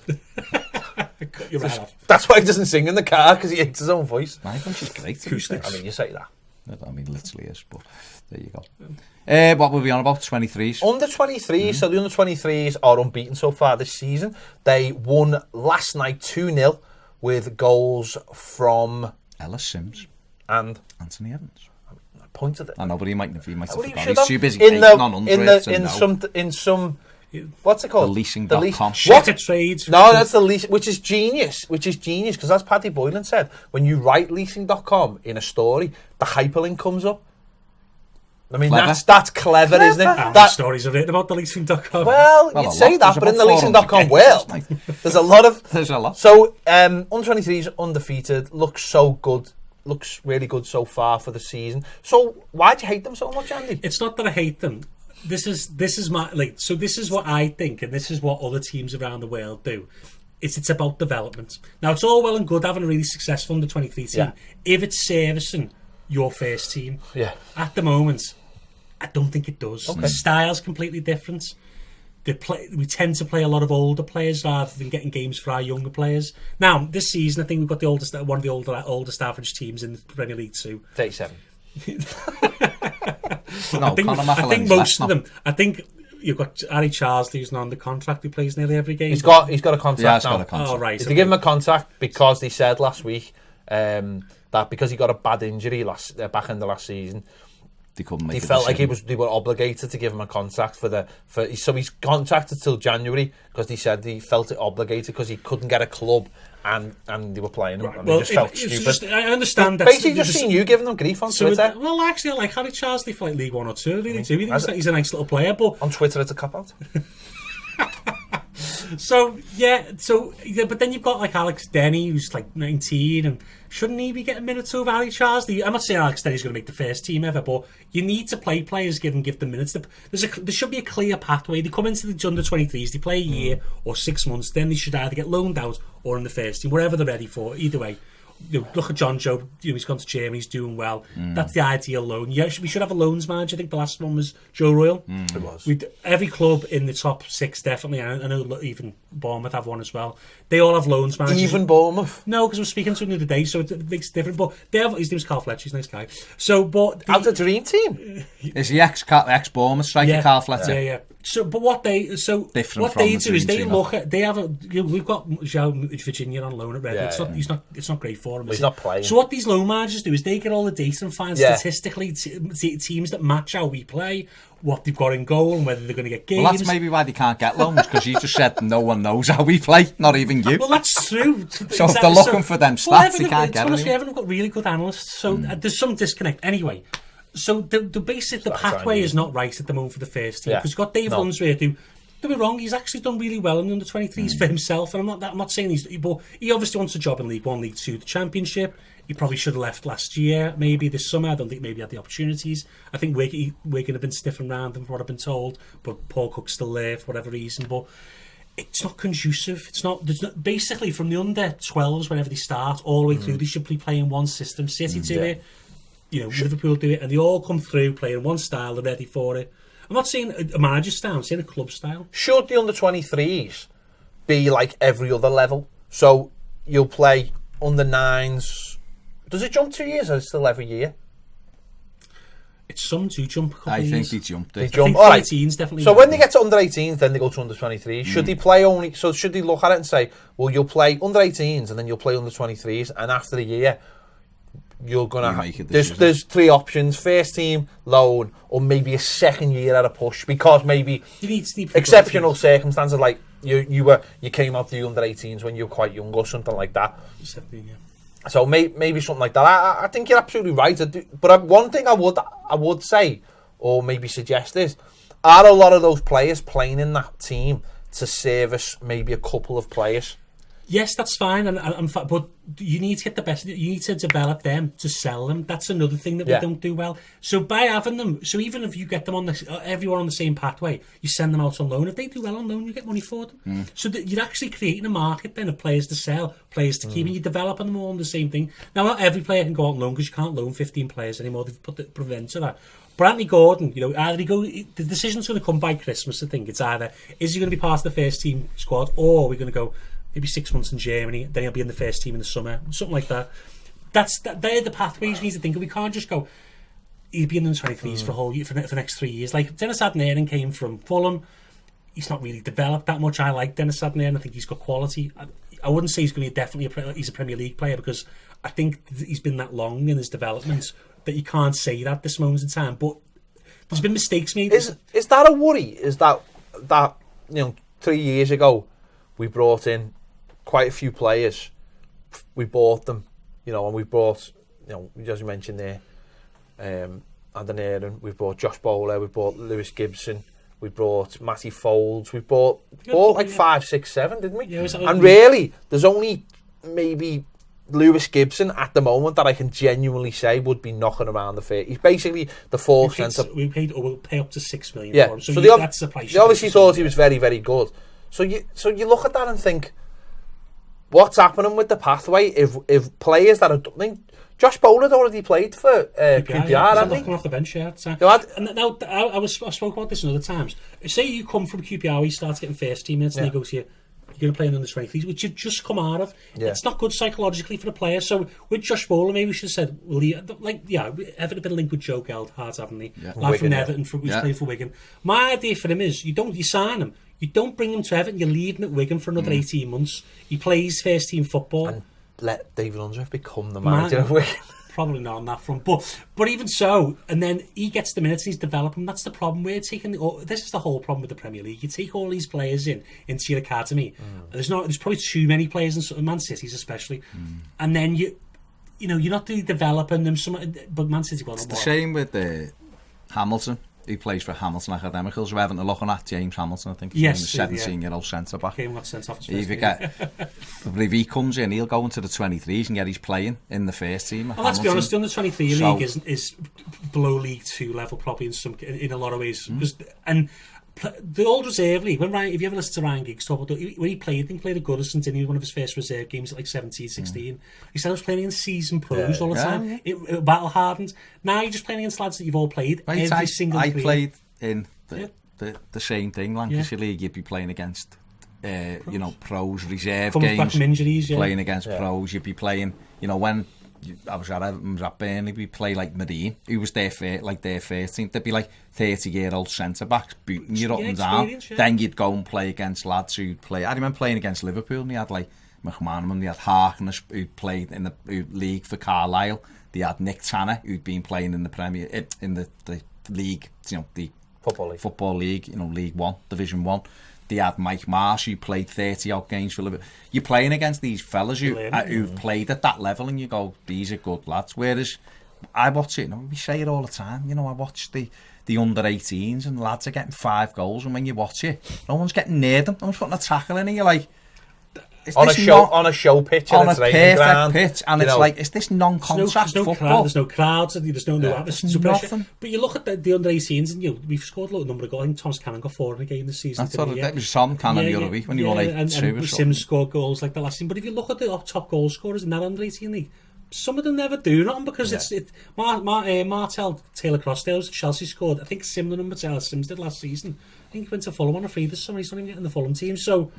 Cut your right off. That's why he doesn't sing in the car, because he hates his own voice. My voice is great. Acoustic. I mean, you say that. I mean, literally is, but there you go. What were we on about? 23s. Under 23s, so the under 23s are unbeaten so far this season. They won last night 2-0 with goals from Ellis Sims, and Anthony Evans. I pointed it. I know, but he might have Well, forgotten. you He's should have. too busy in taking on hundreds in and some what's it called? The leasing.com. Checker trades. No, that's the lease, which is genius, because as Paddy Boylan said, when you write leasing.com in a story, the hyperlink comes up. I mean, Clever. that's clever, isn't it? How many That, stories are written about the leasing.com? well, Well, you'd a say lot. that, There's but in the about 400 leasing.com cases, world, mate. there's a lot of... There's a lot. So, under 23s undefeated, looks so good, looks really good so far for the season. So, why do you hate them so much, Andy? It's not that I hate them. This is my so this is what I think, and this is what other teams around the world do. It's about development. Now, it's all well and good having a really successful under 23 team Yeah. if it's servicing your first team. Yeah. At the moment, I don't think it does. Okay. The style's completely different. We tend to play a lot of older players rather than getting games for our younger players. Now, this season, I think we've got one of the oldest average teams in the Premier League too. 37. No, I think Conor most of them. I think you've got Harry Charles who's on the contract who plays nearly every game. He's got a contract Yeah, he's now. got a contract. Oh, right. They give him a contract because they said last week that because he got a bad injury back in the last season, They couldn't make they a felt like decision. they were obligated to give him a contract so he's contracted till January because they said he felt it obligated because he couldn't get a club and they were playing him and they just felt stupid. I understand that. Basically, just seen you giving them grief on Twitter. Well, actually, I like Harry Charles for like League 1 or 2. Really, do. Has He's a nice little player, but On Twitter, it's a cop out. but then you've got like Alex Denny, who's like 19, and shouldn't he be getting minutes over Harry Charles? I'm not saying Alex Denny's going to make the first team ever, but you need to play players, give them minutes. There should be a clear pathway. They come into the under 23s, they play a year or 6 months, then they should either get loaned out or in the first team, wherever they're ready for. Either way. Look at John Joe. He's gone to Germany. He's doing well. That's the ideal loan. Yeah, we should have a loans manager. I think the last one was Joe Royal. It was. Every club in the top 6 definitely. I know even Bournemouth have one as well. They all have loans managers. Even Bournemouth. No, because I was speaking to him the other day, so it makes it different. But they have. His name's Carl Fletcher. He's a nice guy. So, but Out the dream team. Is he ex-Bournemouth striker, Carl Fletcher? Yeah. So, but what they Different what from they the do is dream they team, look at we've got João Virginia on loan at Red. Yeah, It's not great for him. He's not playing. So what these loan managers do is they get all the data and find statistically teams that match how we play, what they've got in goal, and whether they're going to get games. Well, that's maybe why they can't get loans, because you just said no one knows how we play, not even you. Well, that's true. So if they're looking for them stats, they can't get honestly, them. Everton have got really good analysts, so there's some disconnect. Anyway, so the pathway is not right at the moment for the first team, because you've got Dave Lunsford who, don't be wrong, he's actually done really well in the under 23s for himself, and I'm not saying but he obviously wants a job in League 1, League 2, the Championship. He probably should have left last year, maybe this summer. I don't think maybe he had the opportunities. I think Wigan have been stiffing around him, from what I've been told, but Paul Cook's still there for whatever reason. But it's not conducive. There's not basically from the under 12s, whenever they start, all the way through, they should be playing one system. City do it, Liverpool do it, and they all come through playing one style. They're ready for it. I'm not saying a manager style, I'm saying a club style. Should the under 23s be like every other level? So you'll play under 9s. Does it jump 2 years or is it still every year? It's some do jump a couple I of think years. they jumped They it. jump. I think All right. 18's definitely. So when they get to under 18s, then they go to under 23s. Should they play only? So should they look at it and say, well, you'll play under 18s and then you'll play under 23s, and after the year, you're gonna make a decision. there's three options: first team, loan, or maybe a second year at a push, because maybe You need exceptional circumstances, like you came out the under 18s when you were quite young or something like that. 17, yeah. So maybe something like that. I think you're absolutely right. But one thing I would say, or maybe suggest, is, are a lot of those players playing in that team to service maybe a couple of players? Yes, that's fine, but you need to get the best. You need to develop them to sell them. That's another thing that we don't do well. So by having them, so even if you get them on everyone on the same pathway, you send them out on loan. If they do well on loan, you get money for them. So that you're actually creating a market then of players to sell, players to keep, and you're developing them all on the same thing. Now, not every player can go out on loan, because you can't loan 15 players anymore. They've put the preventer that. Brantley Gordon, either the decision's going to come by Christmas. I think it's either, is he going to be part of the first team squad, or are we going to go maybe 6 months in Germany, then he'll be in the first team in the summer, something like that. They're the pathways we need to think of. We can't just go, he'll be in the 23s for a whole year, for the next 3 years. Like Dennis Adnaran came from Fulham. He's not really developed that much. I like Dennis Adnaran. I think he's got quality. I wouldn't say he's going to be definitely he's a Premier League player, because I think he's been that long in his development that you can't say that at this moment in time. But there's been mistakes made. Is that a worry? Is that 3 years ago we brought in quite a few players. We bought them, and we brought, as you mentioned there, Adnaran, we brought Josh Bowler, we brought Lewis Gibson, we brought Matty Folds, we bought like 5, 6, 7, didn't we? Yeah, and really, there's only maybe Lewis Gibson at the moment that I can genuinely say would be knocking around the fair. He's basically the fourth centre. We'll pay up to $6 million for him. So that's the price. They obviously thought he was very, very good. So you look at that and think, what's happening with the pathway if players that are... I mean, Josh Bowler had already played for QPR, hadn't he? Come off the bench, yeah. And now, I spoke about this in other times. Say you come from QPR, you start getting first team minutes, and they go to you, you're going to play in under 23s, which you've just come out of. Yeah. It's not good psychologically for the player. So with Josh Bowler, maybe we should have said, Everton have been linked with Joe Geldhart, haven't they? Yeah. Lad from Everton, who's played for Wigan. My idea for him is, you sign him. You don't bring him to Everton, you leave him at Wigan for another 18 months. He plays first team football. And let David Unsworth become the manager of Wigan. Probably not on that front. But even so, and then he gets the minutes, he's developing. That's the problem. We're taking... this is the whole problem with the Premier League. You take all these players into your academy. There's probably too many players in Man City's especially. And then you're not really developing them. But Man City... It's the same with Hamilton. He plays for Hamilton Academicals. Everton are looking at James Hamilton, I think. He's a 17-year-old centre-back. Came got sent off. If he comes in, he'll go into the 23s and get his playing in the first team. Well, let's be honest, the under 23 league is below League 2 level, probably in a lot of ways. And the old reserve league, if you ever listen to Ryan Giggs talk about when he played at Goodison, didn't he? One of his first reserve games at like 17, 16. He said he was playing in season pros all the time. It battle hardened. Now you're just playing against lads that you've all played every single I played in the same thing, Lancashire League. You'd be playing against pros, reserve coming games. Back from injuries, playing against pros. You'd be playing, when I was at Everton, at Burnley, we play like Marine, who was their first team. They'd be like 30-year-old centre-backs booting you up and down. Yeah. Then you'd go and play against lads who'd play... I remember playing against Liverpool, and they had like McManaman, they had Harkness, who'd played in the league for Carlisle. They had Nick Tanner, who'd been playing in the Premier... in the league, the Football League, League 1, Division 1. They had Mike Marsh, who played 30-odd games for Liverpool. You're playing against these fellas who've played at that level, and you go, these are good lads. Whereas I watch it, we say it all the time, I watch the under-18s, and lads are getting 5 goals, and when you watch it, no one's getting near them. No one's putting a tackle in, and you're like... on a show pitch, on a perfect pitch, and it's like, is this non-contact football? There's no crowds, there's no atmosphere. Nothing. But you look at the under 18s, and we've scored a little number of goals. I think Thomas Cannon got 4 in a game this season. That's what it was. Tom Cannon the other week when he won 8-2. And Sims scored goals like the last team. But if you look at the top goal scorers in that under 18 league, some of them never do nothing, because Martel Taylor-Crossdale, Chelsea scored, I think, similar number to Alice Sims did last season. I think he went to Fulham on a free this summer. He's not even getting the Fulham team. So.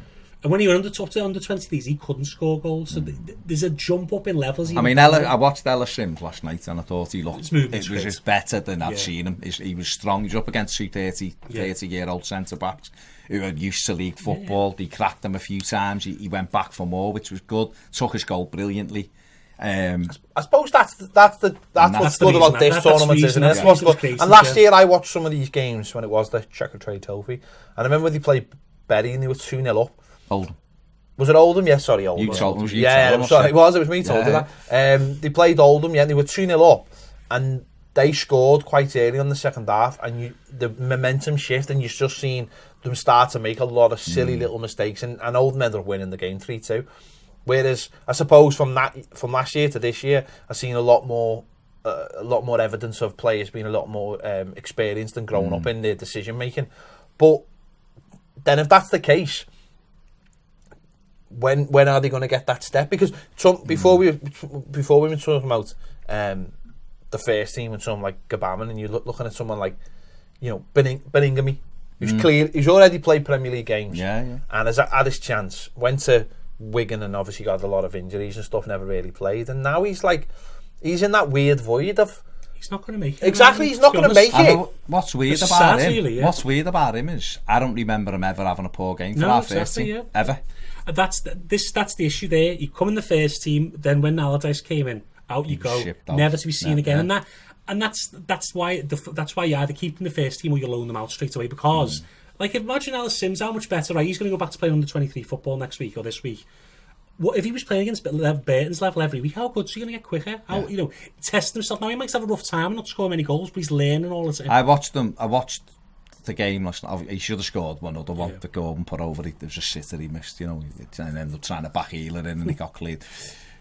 And when he went under 20s, he couldn't score goals. So there's a jump up in levels. I watched Ellis Sims last night, and I thought he looked... It was just better than I'd seen him. He was strong. He was up against 30-year-old centre-backs who are used to league football. He cracked them a few times. He went back for more, which was good. Took his goal brilliantly. I suppose that's what's good about this tournament, isn't it? What's good. And last year I watched some of these games when it was the Checker Trade Toffee, and I remember they played Bury and they were 2-0 up. Oldham. Was it Oldham? Yes, sorry, Oldham. You told me. Yeah, sorry, it was me told you that. They played Oldham, and they were 2-0 up, and they scored quite early on the second half, and the momentum shift, and you've just seen them start to make a lot of silly little mistakes, and Oldham ended up winning the game 3-2. Whereas I suppose from last year to this year, I've seen a lot more evidence of players being a lot more experienced and grown up in their decision making. But then, if that's the case, when are they going to get that step? Because before we were talking about the first team and someone like Gabaman, and you're looking at someone like Beningame, who's already played Premier League games, and has had his chance, went to Wigan and obviously got a lot of injuries and stuff, never really played, and now he's in that weird void of he's not going to make it. Exactly, he's not going to make it. What's weird about him? Really, What's weird about him is I don't remember him ever having a poor game for our first team ever. That's the issue there. You come in the first team, then when Allardyce came in, out you go, never to be seen again, and that's why you either keep them in the first team or you loan them out straight away, because. Like, imagine Alice Sims, how much better, right? He's going to go back to play under 23 football next week or this week. What if he was playing against Burton's level every week? How good is he going to get quicker? How testing himself now? He might have a rough time and not score many goals, but he's learning all the time. I watched the game last night. He should have scored one other one. The Gordon put over it. There was a sitter he missed. And ended up trying to back heel it in, and he got cleared.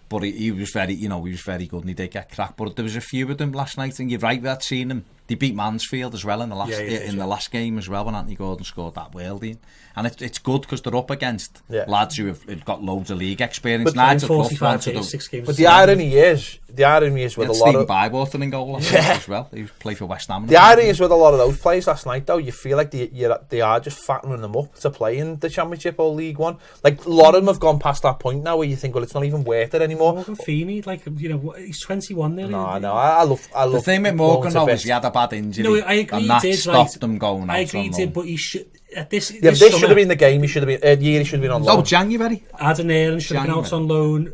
But he was very, he was very good, and he did get cracked. But there was a few of them last night, and you're right, we had seen them. They beat Mansfield as well in the last game as well, when Anthony Gordon scored that worldie. And it's good because they're up against lads who have got loads of league experience. But 45 days, 6 games. But the irony is with a lot Stephen of Bywater in goal last night as well. He played for West Ham. The irony is with a lot of those players last night, though, you feel like they are just fattening them up to play in the Championship or League One. Like, a lot of them have gone past that point now where you think, well, it's not even worth it anymore. Morgan Feeney, he's 21 nearly. No, I love. The thing with Morgan though is he had a bad injury. No, I agree, and that he did, stopped them going out. I agree, he did, but he should. This should have been the game. He should have been. Year he should have been on loan. Oh, January. Adam Aaron should have been out on loan.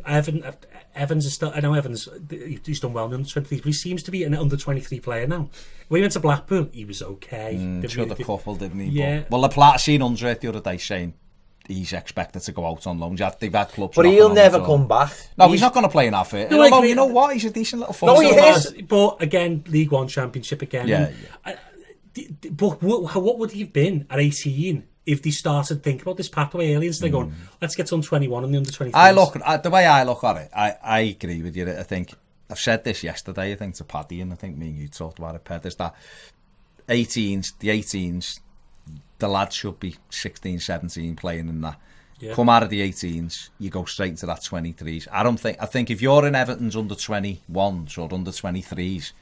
Evans is still. I know Evans. He's done well in under 23, but he seems to be an under 23 player now. When he went to Blackpool, he was okay. Showed a couple, didn't he? Yeah. But, well, the Platt seen under it the other day saying he's expected to go out on loan. They've had clubs, but he'll never come back. No, he's not going to play in our fit. No, you know what? He's a decent little forward. No, he is. But again, League One Championship again. Yeah. But what would he have been at 18 if they started thinking about this pathway early instead of going, let's get on 21 and the under 23? The way I look at it, I agree with you. I think I've said this yesterday. I think to Paddy, and I think me and you talked about it, Ped, is that the 18s, the lads should be 16, 17 playing in that. Yeah. Come out of the 18s, you go straight into that 23s. I think if you're in Everton's under 21s or under 23s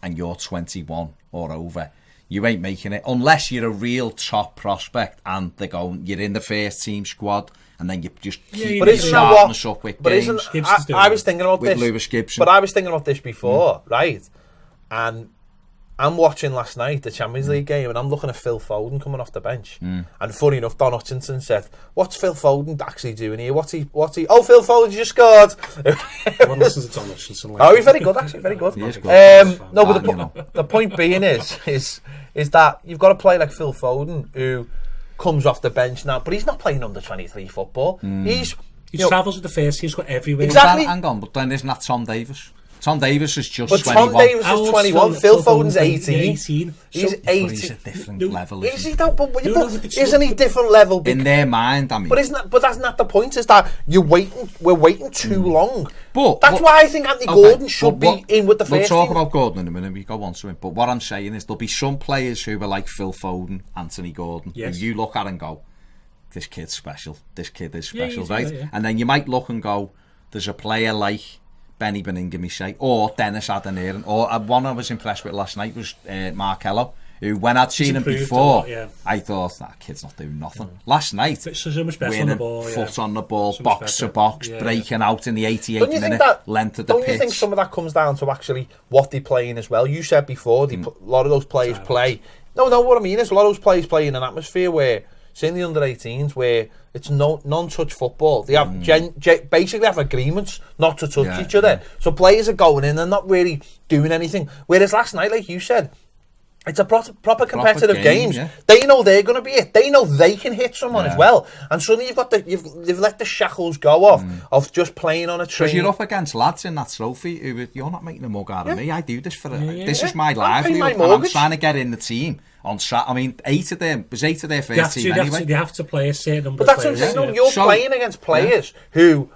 and you're 21 or over, you ain't making it unless you're a real top prospect and they're going, you're in the first team squad, and then you just keep sharpening us up with games. I was thinking about with this, Lewis Gibson. But I was thinking about this before, right? And I'm watching last night the Champions League game, and I'm looking at Phil Foden coming off the bench. And funny enough, Don Hutchinson said, "What's Phil Foden actually doing here? What's he? Oh, Phil Foden just scored." Everyone listens to Don Hutchinson. Oh, he's very good, actually, very good. He is good. No, but the point being is that you've got to play like Phil Foden, who comes off the bench now, but he's not playing under 23 football. He travels with the first team, he's got everywhere. Exactly. Hang on, but then isn't that Tom Davis? Tom Davis is just 21. Tom Davis is 21. Phil Foden's 18. He's 18. He's a different level. Is he? Isn't he different level? In their mind, I mean. But that's not the point. Is that we're waiting too long. But that's why I think Anthony Gordon should be in with the first team. We'll talk about Gordon in a minute. We go on to him. But what I'm saying is there'll be some players who are like Phil Foden, Anthony Gordon, who you look at and go, this kid's special. This kid is special, right? Yeah. And then you might look and go, there's a player like Benny Beningame, say, or Dennis Adeniran, or one I was impressed with last night was Markello, who, when I'd seen him before, I thought, that kid's not doing nothing. Last night, so much better winning, on the ball, foot on the ball, so box to box, breaking out in the 88th minute, length of the pitch. Don't you think some of that comes down to actually what they're playing as well? You said before, a lot of those players play. No, what I mean is a lot of those players play in an atmosphere where seeing the under-18s where it's non-touch football. They have basically have agreements not to touch each other. So players are going in and not really doing anything. Whereas last night, like you said, it's a proper competitive games. Yeah. They know they're going to be it. They know they can hit someone as well. And suddenly you've let the shackles go off of just playing on a train. Because you're up against lads in that trophy who you're not making a mug out of me. I do this for this is my livelihood, and I'm trying to get in the team on track. I mean, 8 of them was 8 of their first team anyway. They have to play a certain number. But that's what I'm saying. No, you're playing against players who.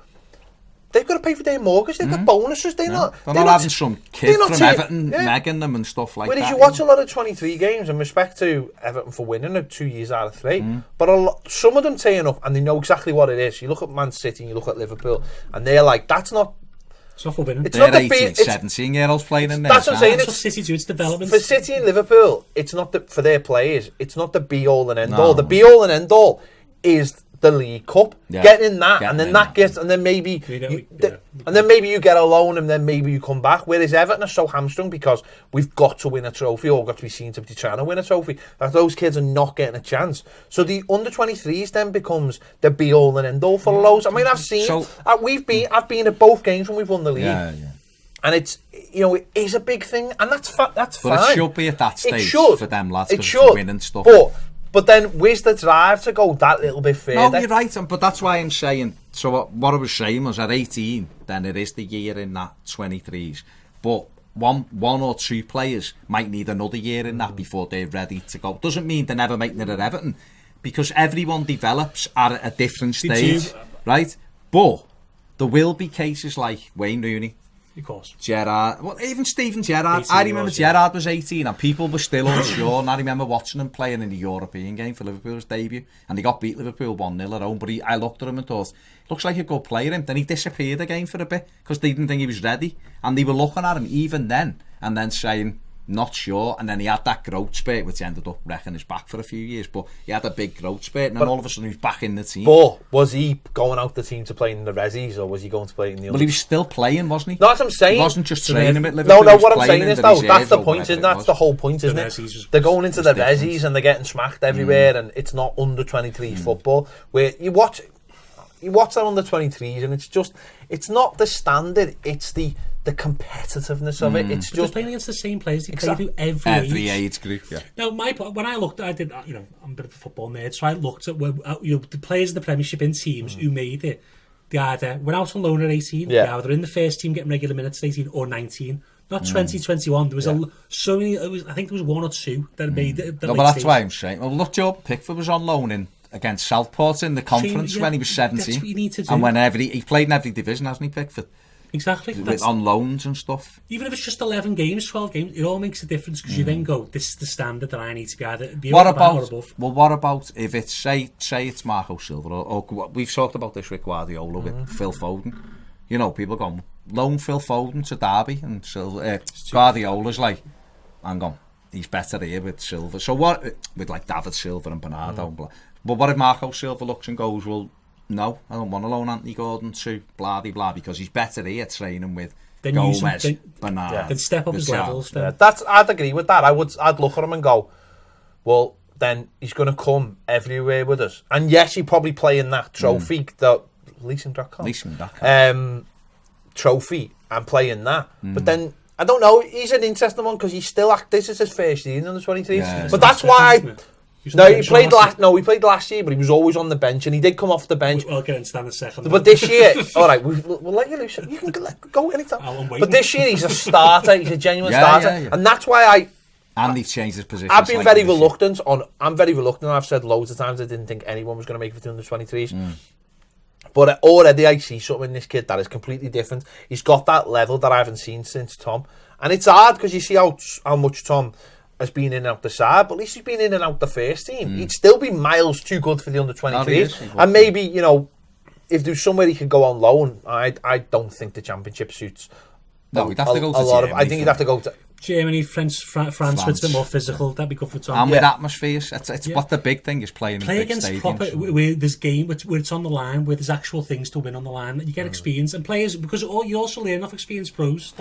They've got to pay for their mortgage. They've got bonuses. They're not having some kid from Everton negging them and stuff like that. Whereas you watch a lot of 23 games, and respect to Everton for winning it 2 years out of 3, but some of them turn up and they know exactly what it is. You look at Man City and you look at Liverpool, and they're like, that's not. It's not for winning. It's they're not the 18, 17-year-olds playing in there. That's what I'm saying. It's what City do. It's development. For City and Liverpool, it's not for their players. It's not the be-all and end-all. The be-all and end-all is the League Cup, getting in that, and then that gets, and then maybe, and then maybe you get a loan, and then maybe you come back. Whereas Everton are so hamstrung because we've got to win a trophy, or got to be seen to be trying to win a trophy, that those kids are not getting a chance. So the under-23s then becomes the be-all and end-all for loads. I mean, I've seen, I've been at both games when we've won the league, and it's, it is a big thing, and that's fine. But it should be at that stage for them lads. It should win and stuff. But then, where's the drive to go that little bit further? No, you're right, but that's why I'm saying. So what I was saying was at 18, then it is the year in that 23s. But one or two players might need another year in that before they're ready to go. Doesn't mean they're never making it at Everton, because everyone develops at a different stage, right? But there will be cases like Wayne Rooney. Of course. Gerrard, well, even Steven Gerrard. I remember Gerrard was 18 and people were still unsure. And I remember watching him playing in the European game for Liverpool's debut, and he got beat Liverpool 1-0 at home. But I looked at him and thought, looks like a good player. Then he disappeared again for a bit because they didn't think he was ready, and they were looking at him even then and then saying, not sure. And then he had that growth spurt, which ended up wrecking his back for a few years. But he had a big growth spurt, and then all of a sudden he was back in the team. But was he going out the team to play in the Resis, or was he going to play in the? Well, he was still playing, wasn't he? No, that's what I'm saying. He wasn't just training at Liverpool. No. What I'm saying is, though, that's the point, isn't that? That's the whole point, isn't it? They're going into the Resis and they're getting smacked everywhere, and it's not under 23s football. Where you watch that under 23s, and it's not the standard. It's the competitiveness of it. It's just playing against the same players. They play through every age group. Yeah. Now, when I looked, I did. I'm a bit of a football nerd, so I looked at the players in the Premiership in teams who made it. They either went out on loan at 18. They either in the first team getting regular minutes at 18 or 19. Not 2021. There was so many. I think there was one or two that made it. No, but that's why I'm saying. Well, look, Joe Pickford was on loan in against Southport in the conference when he was 17. That's what you need to do. And when he played in every division, hasn't he, Pickford? Exactly. On loans and stuff. Even if it's just 11 games, 12 games, it all makes a difference because you then go, this is the standard that I need to be either be what about or above. Well, what about if it's, say it's Marco Silva, or we've talked about this with Guardiola, with Phil Foden. People going, loan Phil Foden to Derby, and Guardiola's like, hang on, he's better here with Silva. So what, with like David Silva and Bernardo and blah. But what if Marco Silva looks and goes, well, no, I don't want to loan Anthony Gordon to blah because he's better here training with Gomez, Bernard. Then step up his levels. I'd agree with that. I'd look at him and go, well, then he's going to come everywhere with us. And yes, he'd probably play in that trophy, the leasing.com trophy, and play in that. But then, I don't know, he's an interesting one because he's still this is his first season in the 23s. Yeah, but that's why he played last year, but he was always on the bench, and he did come off the bench. We'll get and stand a second. But this year, all right, we'll let you loose. You can go anytime. But this year, he's a starter. He's a genuine starter, and that's why and he's changed his position. I've been very reluctant. I'm very reluctant. I've said loads of times I didn't think anyone was going to make it through the 23s. But already I see something in this kid that is completely different. He's got that level that I haven't seen since Tom, and it's hard because you see how much Tom has been in and out the side, but at least he's been in and out the first team. He'd still be miles too good for the under-23s. And maybe, if there's somewhere he could go on loan, I don't think the Championship suits. No, he'd have to go to I think he'd have to go to Germany, France, France, it's a bit more physical. That'd be good for Tom. And with atmospheres, it's what the big thing is playing Play in big against stadiums. proper, where there's game, where it's on the line, where there's actual things to win on the line. You get experience and players, because you also learn off experienced pros.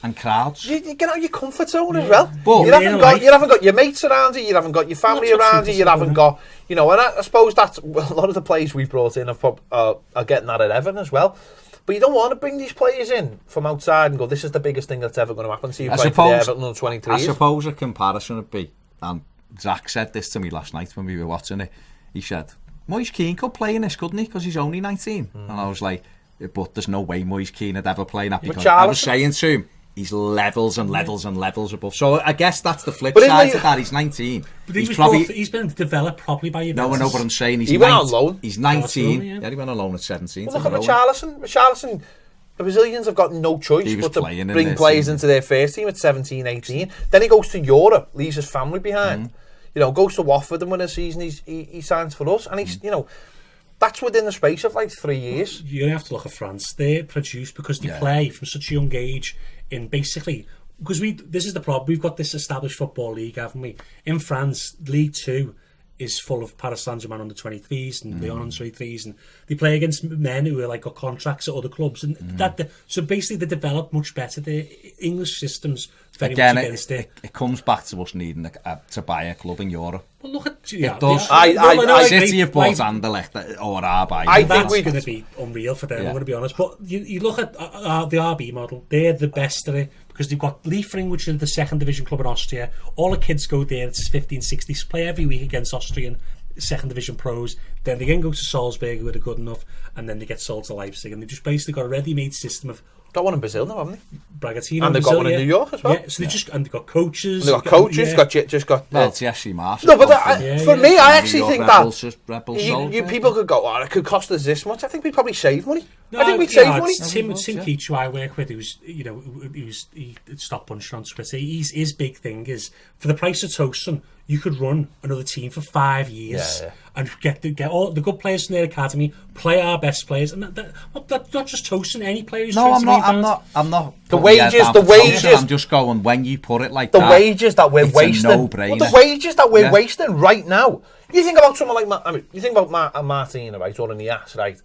And crowds. You get out of your comfort zone as well. But you haven't got your mates around you. You haven't got your family around you. You haven't got, and I suppose that's a lot of the players we've brought in are getting that at Everton as well. But you don't want to bring these players in from outside and go, this is the biggest thing that's ever going to happen to you playing for the Everton under 23s. I suppose a comparison would be, and Zach said this to me last night when we were watching it, he said, Moise Keane could play in this, couldn't he? Because he's only 19. And I was like, but there's no way Moise Keane would ever play in that. Because I was saying to him, he's levels and levels and levels above. So I guess that's the flip side to that. He's 19. But he's been developed properly by you. No, but I'm saying he went on loan. He's 19. Yeah, he went on loan at 17. Well, look at Richarlison. The Brazilians have got no choice but to bring players into their first team at 17, 18. Then he goes to Europe, leaves his family behind. Goes to Watford, and when a season he signs for us, and he's that's within the space of like 3 years. You only have to look at France. They're produced because they play from such a young age in basically, because this is the problem, we've got this established football league, haven't we? In France, League 2 is full of Paris Saint-Germain under 23s and Lyon under 23s, and they play against men who are like got contracts at other clubs, and so basically they develop much better. The English system's very much against it. It comes back to us needing to buy a club in Europe. Well, look at it does. City have bought Anderlecht or are buying. I think that's going to be unreal for them. I'm going to be honest, but you look at the RB model. They're the best at it because they've got Liefering, which is the second division club in Austria. All the kids go there. It's 15, 16, play every week against Austrian second division pros. Then they can go to Salzburg, who are good enough, and then they get sold to Leipzig. And they just basically got a ready-made system of. Got one in Brazil now, haven't they? Bragantino, and they've got one in New York as well. Yeah, so they've got coaches. They've got coaches. Well, it's Jesse Marsh. No, but for me, I actually think Rebels you people could go, it could cost us this much. I think we'd probably save money. No, I think we'd save money. Tim Keach, who I work with, he stopped punching on Twitter. His big thing is, for the price of Tosin, you could run another team for 5 years and get all the good players in their academy, play our best players, and that's not just Tosin. Any player who's I'm not. The wages. I'm just going when you put it like that. The wages that we're wasting. The wages that we're wasting right now. You think about someone like you think about Martina, right, or Nias, right?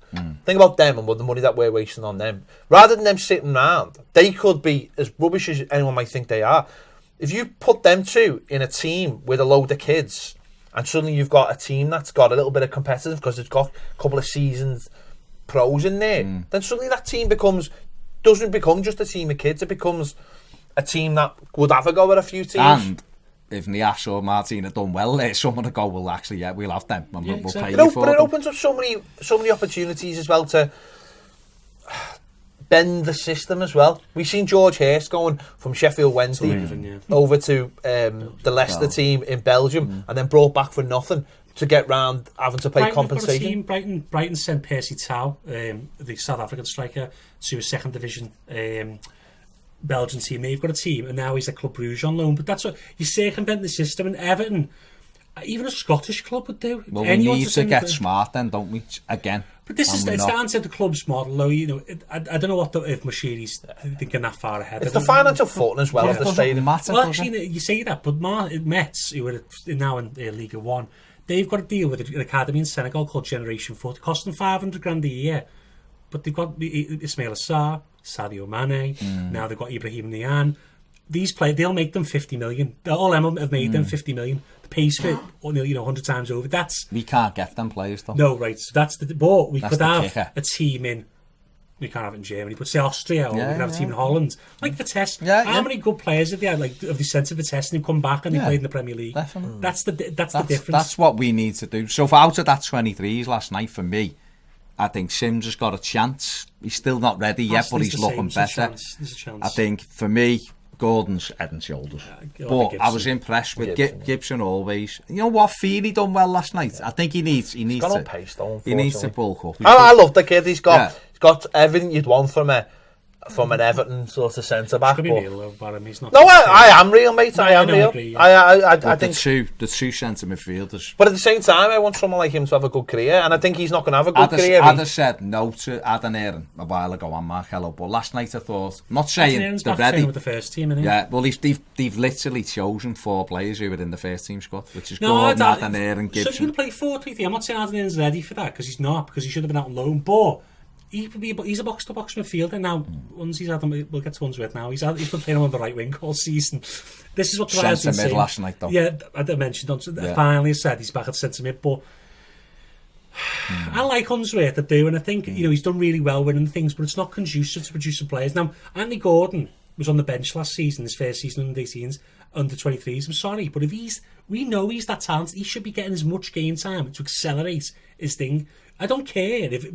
Think about them and the money that we're wasting on them. Rather than them sitting around, they could be as rubbish as anyone might think they are. If you put them two in a team with a load of kids, and suddenly you've got a team that's got a little bit of competitive because it's got a couple of seasoned pros in there, then suddenly that team doesn't become just a team of kids. It becomes a team that would have a go at a few teams. And if Nias or Martina done well, someone to go, well, actually, we'll have them. And we'll pay you for but it opens up so many opportunities as well to bend the system as well. We've seen George Hurst going from Sheffield Wednesday over to the Leicester team in Belgium and then brought back for nothing to get round having to pay compensation. Brighton sent Percy Tau, the South African striker, to a second division Belgian team. They've got a team, and now he's at Club Brugge on loan. But that's what you circumvent the system. And Everton, even a Scottish club would do. Well, we need to get smart then, don't we? Again. But it's down to the club's model, though. I don't know if Mashiri's thinking that far ahead. It's the financial footing as well of the stadium. Well, actually, you say that, but Mets, who are now in League One, they've got to deal with an academy in Senegal called Generation Foot. It costs them $500,000 a year. But they've got Ismail Assar, Sadio Mane, now they've got Ibrahim Niane. These players, they'll make them 50 million. All them have made them 50 million. The pays for it, 100 times over. We can't get them players though. No, right. So but we could have a team in. We can't have it in Germany, but say Austria, or we can have a team in Holland, like Vitesse. How many good players have they had? Like, have they sent to Vitesse and they come back and they played in the Premier League? Definitely. That's the difference. That's what we need to do. So, for out of that 23s last night, for me, I think Sims has got a chance. He's still not ready yet, but he's looking better. There's a chance. I think for me, Gordon's head and shoulders. But I was impressed with Gibson always. You know what? Feely done well last night. I think he needs to bulk up. I love the kid. He's got everything you'd want from a from an Everton sort of centre back. Could be But real though, Barham. He's not. no, I am real, mate. I am I real. agree, yeah. I think. The two centre midfielders. But at the same time, I want someone like him to have a good career, and I think he's not going to have a good career. I'd have said no to Adam Aaron a while ago on Markello, but last night I thought, I'm not saying Aaron's they're back ready. with the first team, isn't he? Yeah, well, they've literally chosen 4 players who were in the first team squad, which is No, Gordon, Adam Aaron, So Gibson. you're going to play 4-3-3. I'm not saying Adam Aaron's ready for that because he's not, because he should have been out on loan. But he's a box-to-box midfielder now. Once he's had him, we'll get to Unsworth now. He's been playing on the right wing all season. This is what the Centre mid last night, though. Yeah, I mentioned finally said he's back at centre mid, but I like Unsworth, I do, and I think he's done really well winning things, but it's not conducive to producing players. Now, Anthony Gordon was on the bench last season, his first season under 18s, under 23s. I'm sorry, but we know he's that talented. He should be getting as much game time to accelerate his thing. I don't care if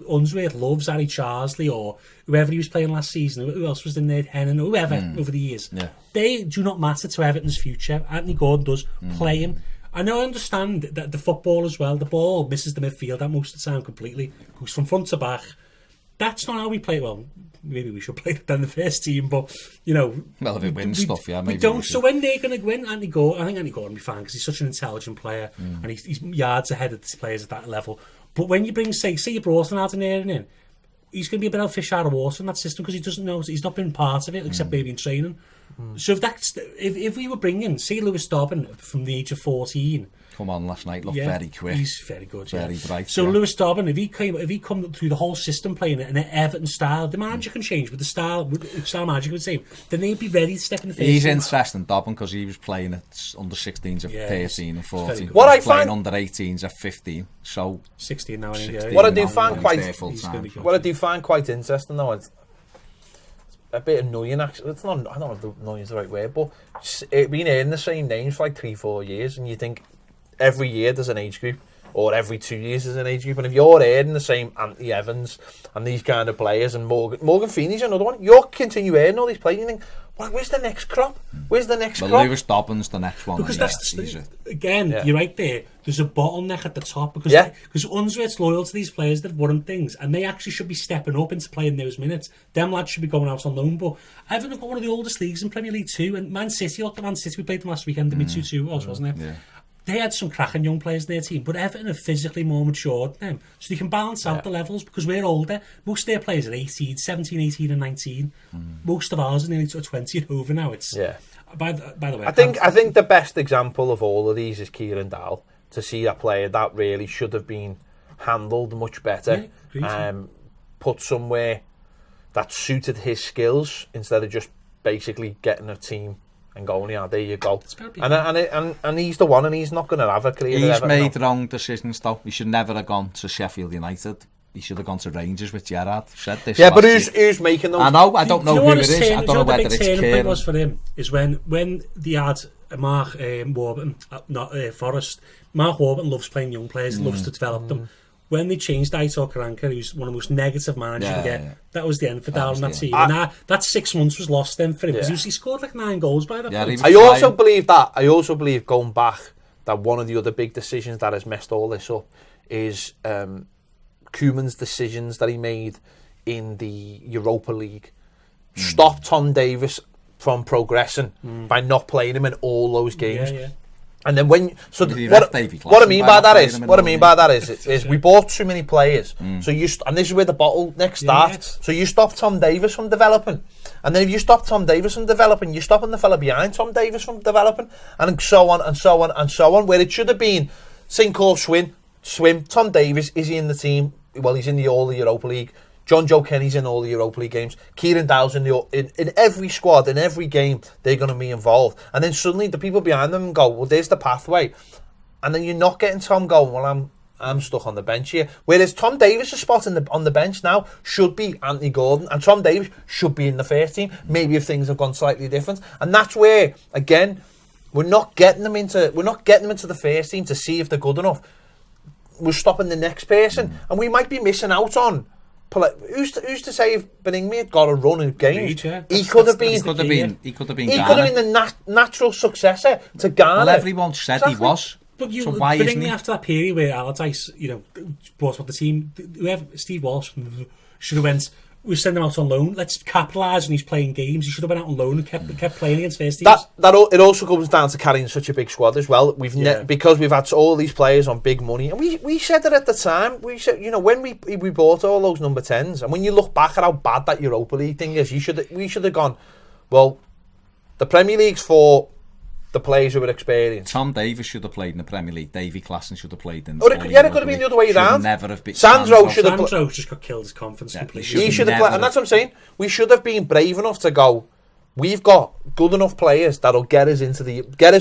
Unsworth loves Harry Charsley or whoever he was playing last season, who else was in there, Hennon, whoever over the years. Yeah. They do not matter to Everton's future. Anthony Gordon does. Play him. I know, I understand that the football as well, the ball misses the midfield at most of the time completely. Goes from front to back. That's not how we play. Well, maybe we should play that in the first team, but, Well, if it wins stuff, yeah, maybe we don't. we should. So when they're going to win, I think Anthony Gordon will be fine because he's such an intelligent player and he's yards ahead of the players at that level. But when you bring, say you brought an Adam Aaron in, he's going to be a bit of a fish out of water in that system because he doesn't know, he's not been part of it except maybe in training. So if we were bringing, say, Lewis Dobbin from the age of 14, come on last night, looked very quick. He's very good, very bright. So Lewis Dobbin, if he come through the whole system playing it in an Everton style, the manager can change, but the style manager would say, then they'd be ready to step in the face. He's interesting, Dobbin, because he was playing at under 16s at 13 and 14. What I He was playing find under 18s at 15. So 16 now. 16 What I do now, find he's quite- there full he's time. gonna be good. What I do find quite interesting though, it's a bit annoying actually. It's not. I don't know if the annoying is the right word, but it been hearing the same names for like 3-4 years, and you think every year there's an age group, or every 2 years there's an age group, and if you're hearing the same Anthony Evans and these kind of players, and Morgan Feeney's another one, you're continue hearing all these players, and you think, well, where's the next crop? Where's the next crop? Lewis Dobbin's the next one. Because yeah, that's he's again, Yeah. you're right there. There's a bottleneck at the top because Unsworth's loyal to these players that have won things, and they actually should be stepping up into playing those minutes. Them lads should be going out on loan. But Everton have got one of the oldest leagues in Premier League 2, and Man City, look at Man City, we played them last weekend, and 2-2 wasn't it? Yeah. They had some cracking young players in their team, but Everton are physically more matured than them, so they can balance out the levels because we're older. Most of their players are 17, 18 and 19. Most of ours are nearly 20 and over now. It's by the way, I think the best example of all of these is Kieran Dowell. To see that player that really should have been handled much better, put somewhere that suited his skills instead of just basically getting a team and going, yeah, there you go. And he's the one, and he's not going to have a career. He's made wrong decisions though. He should never have gone to Sheffield United. He should have gone to Rangers with Gerrard. Said this. Yeah, but who's making those? I know. I don't know who it is. I don't know whether the big it's turning point Kieran. was for him is when they had Mark Warburton, not Forrest. Mark Warburton loves playing young players, loves to develop them. When they changed Aitor Karanka, who's one of the most negative managers you can get, that was the end for Dowell and that team. And that 6 months was lost then for him because he scored like 9 goals by that point. I also believe going back that one of the other big decisions that has messed all this up is Koeman's decisions that he made in the Europa League. Stopped Tom Davis from progressing by not playing him in all those games. And then what I mean by that is we bought too many players. So and this is where the bottleneck starts. So you stop Tom Davis from developing, and then if you stop Tom Davis from developing, you're stopping the fella behind Tom Davis from developing, and so on and so on and so on. Where it should have been sink or swim. Tom Davis, is he in the team? Well, he's in all the Europa League. John Joe Kenny's in all the Europa League games. Kieran Dowell's in every squad, in every game, they're going to be involved. And then suddenly the people behind them go, well, there's the pathway. And then you're not getting Tom going, well, I'm stuck on the bench here. Whereas Tom Davis' spot on the bench now should be Anthony Gordon, and Tom Davis should be in the first team. Maybe if things have gone slightly different. And that's where, again, we're not getting them into the first team to see if they're good enough. We're stopping the next person, and we might be missing out on. Who's to say if Benigni had got a run of games? He could have been the natural successor to Garner. Well, everyone said he was. But so why isn't he? After that period where Allardyce, brought up the team, whoever Steve Walsh should have went, we send him out on loan. Let's capitalise on he's playing games. He should have been out on loan and kept playing against first teams. It also comes down to carrying such a big squad as well. Because we've had all these players on big money, and we said it at the time. We said, when we bought all those number 10s, and when you look back at how bad that Europa League thing is, we should have gone, well, the Premier League's for the players who were experienced. Tom Davies should have played in the Premier League. Davy Klassen should have played in it could have been the other way around. Never have been. Sandro should have Sandro just got killed his confidence completely. He should have played, and that's what I'm saying. We should have been brave enough to go, we've got good enough players that'll get us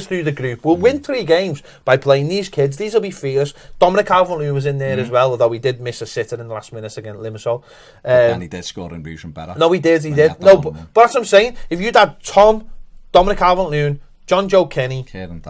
through the group. We'll win 3 games by playing these kids. These will be fierce. Dominic Calvert-Lewin was in there as well, although he did miss a sitter in the last minute against Minshall. And he did score in Bruce and better. No, he did. No, but that's what I'm saying. If you'd had Tom, Dominic Calvert-Lewin, John Joe Kenny, Kieran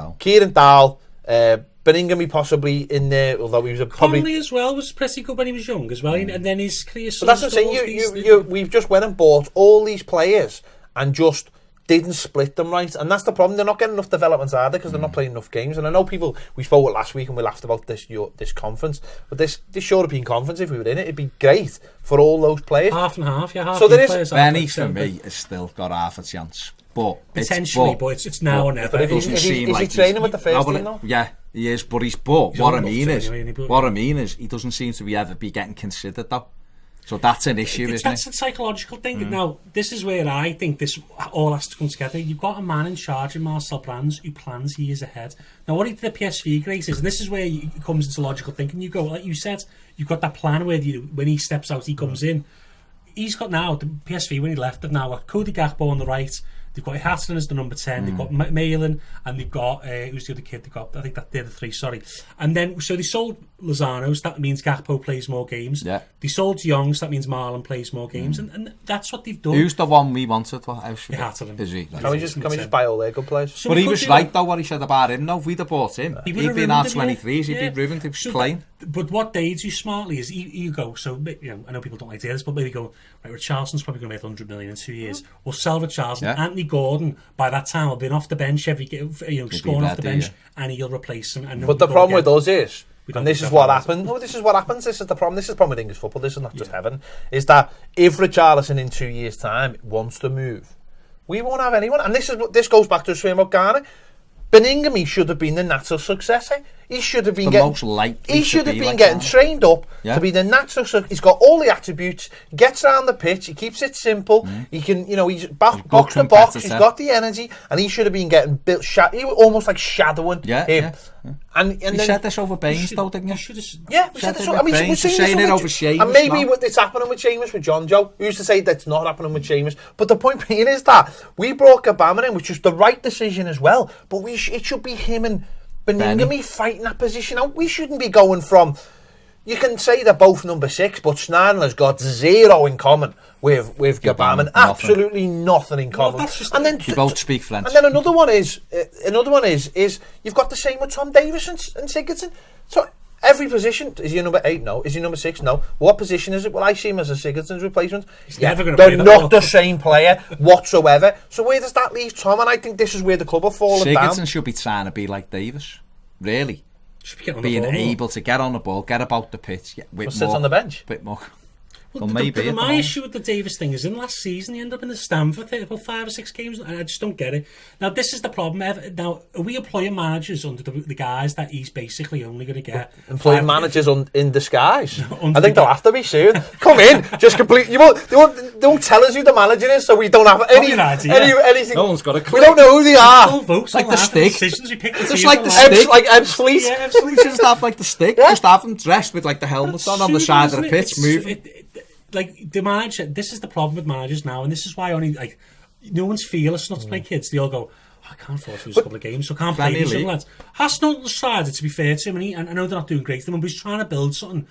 Dahl, Beningame possibly in there, although he was probably... Conley as well was pretty good when he was young as well, and then his career... But that's what I'm saying, we've just went and bought all these players and just didn't split them right, and that's the problem. They're not getting enough development either because they're not playing enough games. And I know we spoke last week and we laughed about this conference, but this European conference, if we were in it, it'd be great for all those players. Half and half, yeah. So there is... Benny, for me, has still got half a chance. But potentially, but it's now or never. Is he training with the first team now? Yeah, he is. But what I mean is, he doesn't seem to ever be getting considered though. So that's an issue, isn't it? That's a psychological thing. Now, this is where I think this all has to come together. You've got a man in charge of Marcel Brands who plans years ahead. Now, what he did at PSV great is, and this is where it comes into logical thinking. You go, like you said, you've got that plan where when he steps out, he comes in. He's got now, the PSV when he left, they've now got Cody Gakpo on the right. They've got Hatton as the number 10. They've got Malin, and they've got who's the other kid? They've got, I think they're the 3. Sorry, and then so they sold Lozano, so that means Gakpo plays more games. Yeah. They sold Young, so that means Marlon plays more games, and that's what they've done. Who's the one we wanted? Hatton. Is he? Can we just buy all their good players? So but he was right though. What he said about him. No, if we'd have bought him, he'd been our 23s. He'd be ruined. He was playing. But what they do smartly is you go. So I know people don't like to hear this, but maybe go right. Richarlison's probably going to make 100 million in 2 years. We'll sell Richarlison. Yeah. Anthony Gordon by that time will be off the bench every scoring off the bench, and he'll replace him. And but the problem with us is, and this is what happened. No, this is what happens. This is the problem. This is the problem with English football. This is not just Everton. Is that if Richarlison in 2 years' time wants to move, we won't have anyone. And this goes back to the stream about Ghana. Beningame should have been the natural successor. He should have been getting trained up to be the natural successor. He's got all the attributes. Gets around the pitch. He keeps it simple. He can, he's box to box. He's got the energy, and he should have been getting built. He was almost like shadowing him. Yeah. And you said this over Baines, though, didn't you? Yeah, we said this. I mean, we're saying it over Seamus. And maybe it's happening with Seamus, with John Joe. Who's to say that's not happening with Seamus? But the point being is that we brought Gabama in, which was the right decision as well. But it should be him and Beningame fighting that position out. We shouldn't be going from... You can say they're both number 6, but Schneider's got 0 in common with Gabama. Absolutely nothing in common. Well, and then you both speak French. And then another one is you've got the same with Tom Davies and Sigurdsson. So every position, is he number 8? No. Is he number 6? No. What position is it? Well, I see him as a Sigurdsson's replacement. They're not the same player whatsoever. So where does that leave Tom? And I think this is where the club are falling down. Sigurdsson should be trying to be like Davies, really. Being able to get on the ball, get about the pitch, sit on the bench. Bit more. Well, maybe. My issue with the Davis thing is in last season he ended up in the stand for about 5 or 6 games, and I just don't get it. Now this is the problem. Now are we employing managers under the guys that he's basically only going to get? Employing managers in disguise. I think they'll have to be soon. Come in, just complete. They won't tell us who the manager is, so we don't have anything. No one's got a clue. We don't know who they are. Like the stick. Just like the stick. Like Ebbs Fleet. Yeah, just have like the stick. Just have them dressed with like the helmets on the side of the pitch, moving. Like the manager, this is the problem with managers now, and this is why only no one's fearless not to play kids. They all go, I can't afford to lose a couple of games, so I can't play these young lads. Hasn't decided, to be fair to him, and I know they're not doing great to them, but he's trying to build something.